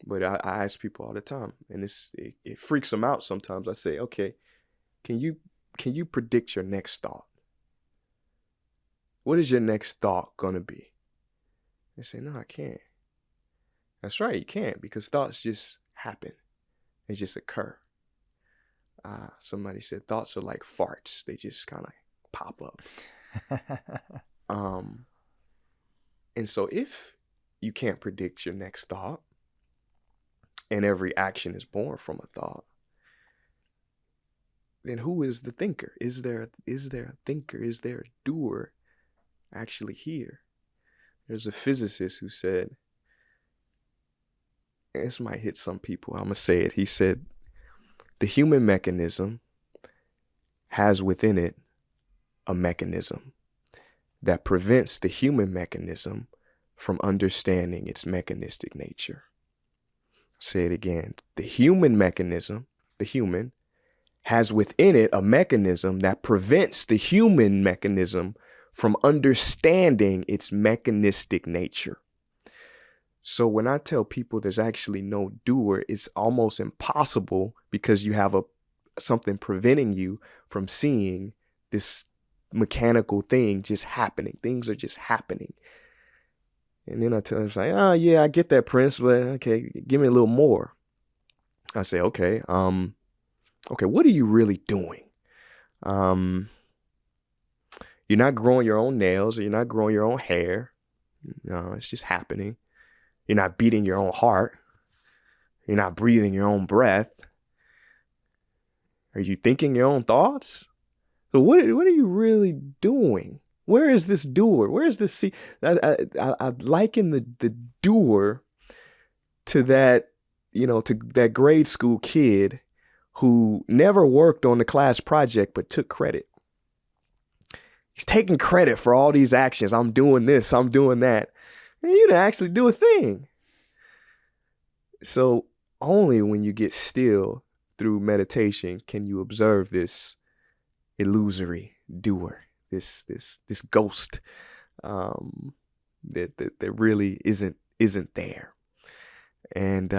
But I ask people all the time, and it freaks them out sometimes. I say, okay, can you predict your next thought? What is your next thought gonna be? They say, no, I can't. That's right, you can't, because thoughts just happen. They just occur. Somebody said thoughts are like farts. They just kind of pop up. And so if you can't predict your next thought, and every action is born from a thought, then who is the thinker? Is there a thinker? Is there a doer actually here? There's a physicist who said, and this might hit some people, I'm going to say it. He said, the human mechanism has within it a mechanism that prevents the human mechanism from understanding its mechanistic nature. Say it again. The human mechanism, the human, has within it a mechanism that prevents the human mechanism from understanding its mechanistic nature. So when I tell people there's actually no doer, it's almost impossible, because you have something preventing you from seeing this mechanical thing just happening. Things are just happening. And then I tell them, like, oh yeah, I get that, Prince, but okay, give me a little more. I say, okay, what are you really doing? You're not growing your own nails, or you're not growing your own hair. No, it's just happening. You're not beating your own heart. You're not breathing your own breath. Are you thinking your own thoughts? So what are you really doing? Where is this doer? Where is this? I liken the doer to that, to that grade school kid who never worked on the class project but took credit. He's taking credit for all these actions. I'm doing this, I'm doing that. And you didn't actually do a thing. So only when you get still through meditation can you observe this illusory doer, this ghost that really isn't there. And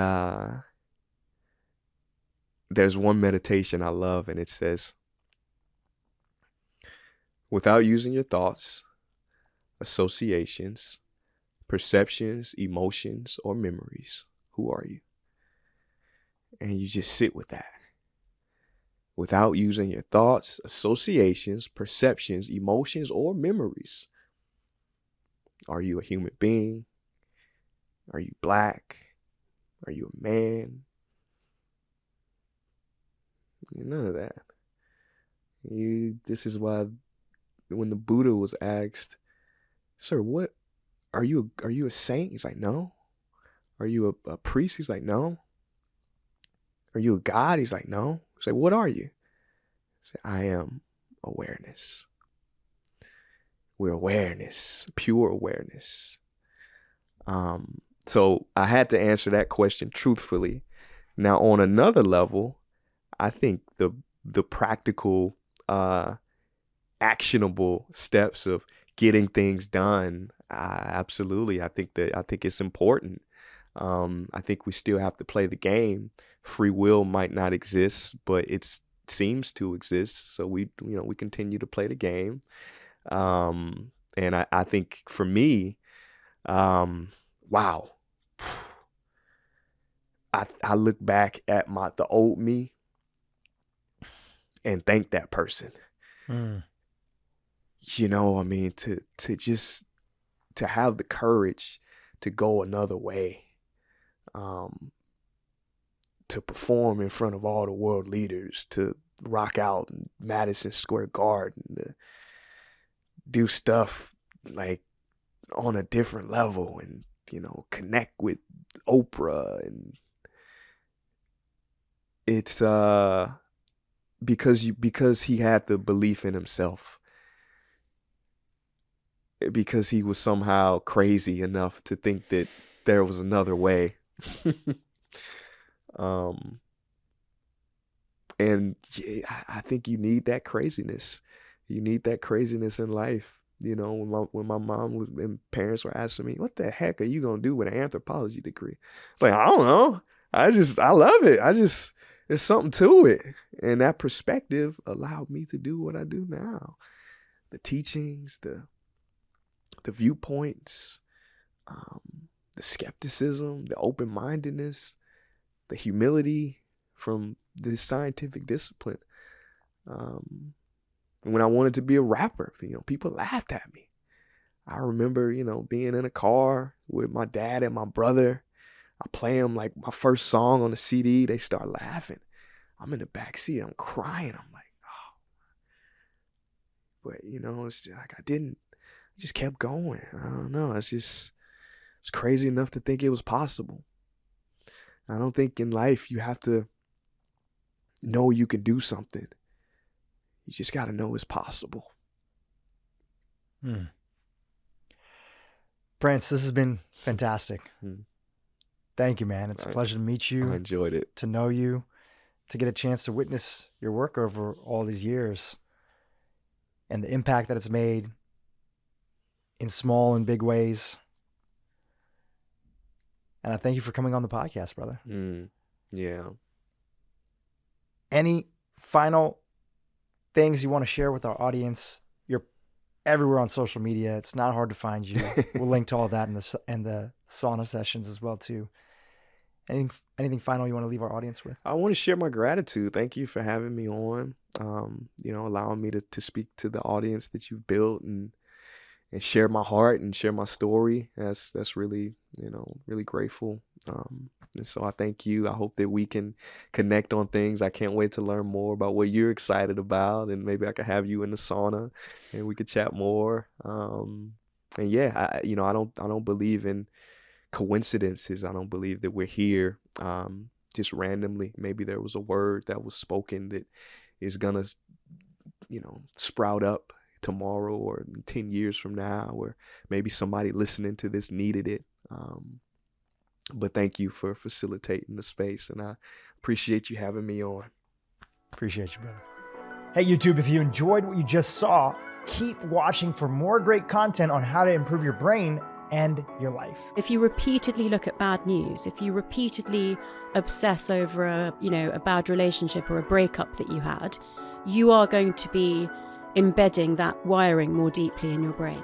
there's one meditation I love, and it says, without using your thoughts, associations, perceptions, emotions, or memories, who are you? And you just sit with that. Without using your thoughts, associations, perceptions, emotions, or memories. Are you a human being? Are you black? Are you a man? None of that. This is why when the Buddha was asked, sir, what are you a saint? He's like, no. Are you a priest? He's like, no. Are you a god? He's like, no. He's like, what are you? He said, I am awareness. We're awareness, pure awareness. So I had to answer that question truthfully. Now, on another level, I think the practical, actionable steps of getting things done, absolutely. I think it's important. I think we still have to play the game. Free will might not exist, but it seems to exist. So we continue to play the game. And I think for me, wow. I look back at the old me and thank that person. To have the courage to go another way, to perform in front of all the world leaders, to rock out in Madison Square Garden, to do stuff like on a different level, and connect with Oprah. And it's because he had the belief in himself, because he was somehow crazy enough to think that there was another way. And I think you need that craziness. You need that craziness in life. When my mom and parents were asking me, what the heck are you going to do with an anthropology degree? It's like, I don't know. I love it. There's something to it. And that perspective allowed me to do what I do now. The teachings, the viewpoints, the skepticism, the open-mindedness, the humility from this scientific discipline. When I wanted to be a rapper, people laughed at me. I remember, being in a car with my dad and my brother. I play them like my first song on the CD. They start laughing. I'm in the back seat. I'm crying. I'm like, oh. But, it's just like I just kept going. I don't know. It's crazy enough to think it was possible. I don't think in life you have to know you can do something. You just got to know it's possible. Prince, this has been fantastic. Thank you, man. It's a pleasure to meet you. I enjoyed it. To know you, to get a chance to witness your work over all these years and the impact that it's made in small and big ways. And I thank you for coming on the podcast, brother. Yeah. Any final things you want to share with our audience? You're everywhere on social media. It's not hard to find you. We'll link to all that in the sauna sessions as well too. Anything final you want to leave our audience with? I want to share my gratitude. Thank you for having me on, allowing me to speak to the audience that you've built and share my heart and share my story. That's really, really grateful. And so I thank you. I hope that we can connect on things. I can't wait to learn more about what you're excited about, and maybe I could have you in the sauna and we could chat more. And yeah, I don't believe in coincidences. I don't believe that we're here just randomly. Maybe there was a word that was spoken that is gonna, sprout up tomorrow or 10 years from now, or maybe somebody listening to this needed it. But thank you for facilitating the space, and I appreciate you having me on. Appreciate you, brother. Hey, YouTube, if you enjoyed what you just saw, keep watching for more great content on how to improve your brain and your life. If you repeatedly look at bad news, if you repeatedly obsess over a bad relationship or a breakup that you had, you are going to be embedding that wiring more deeply in your brain.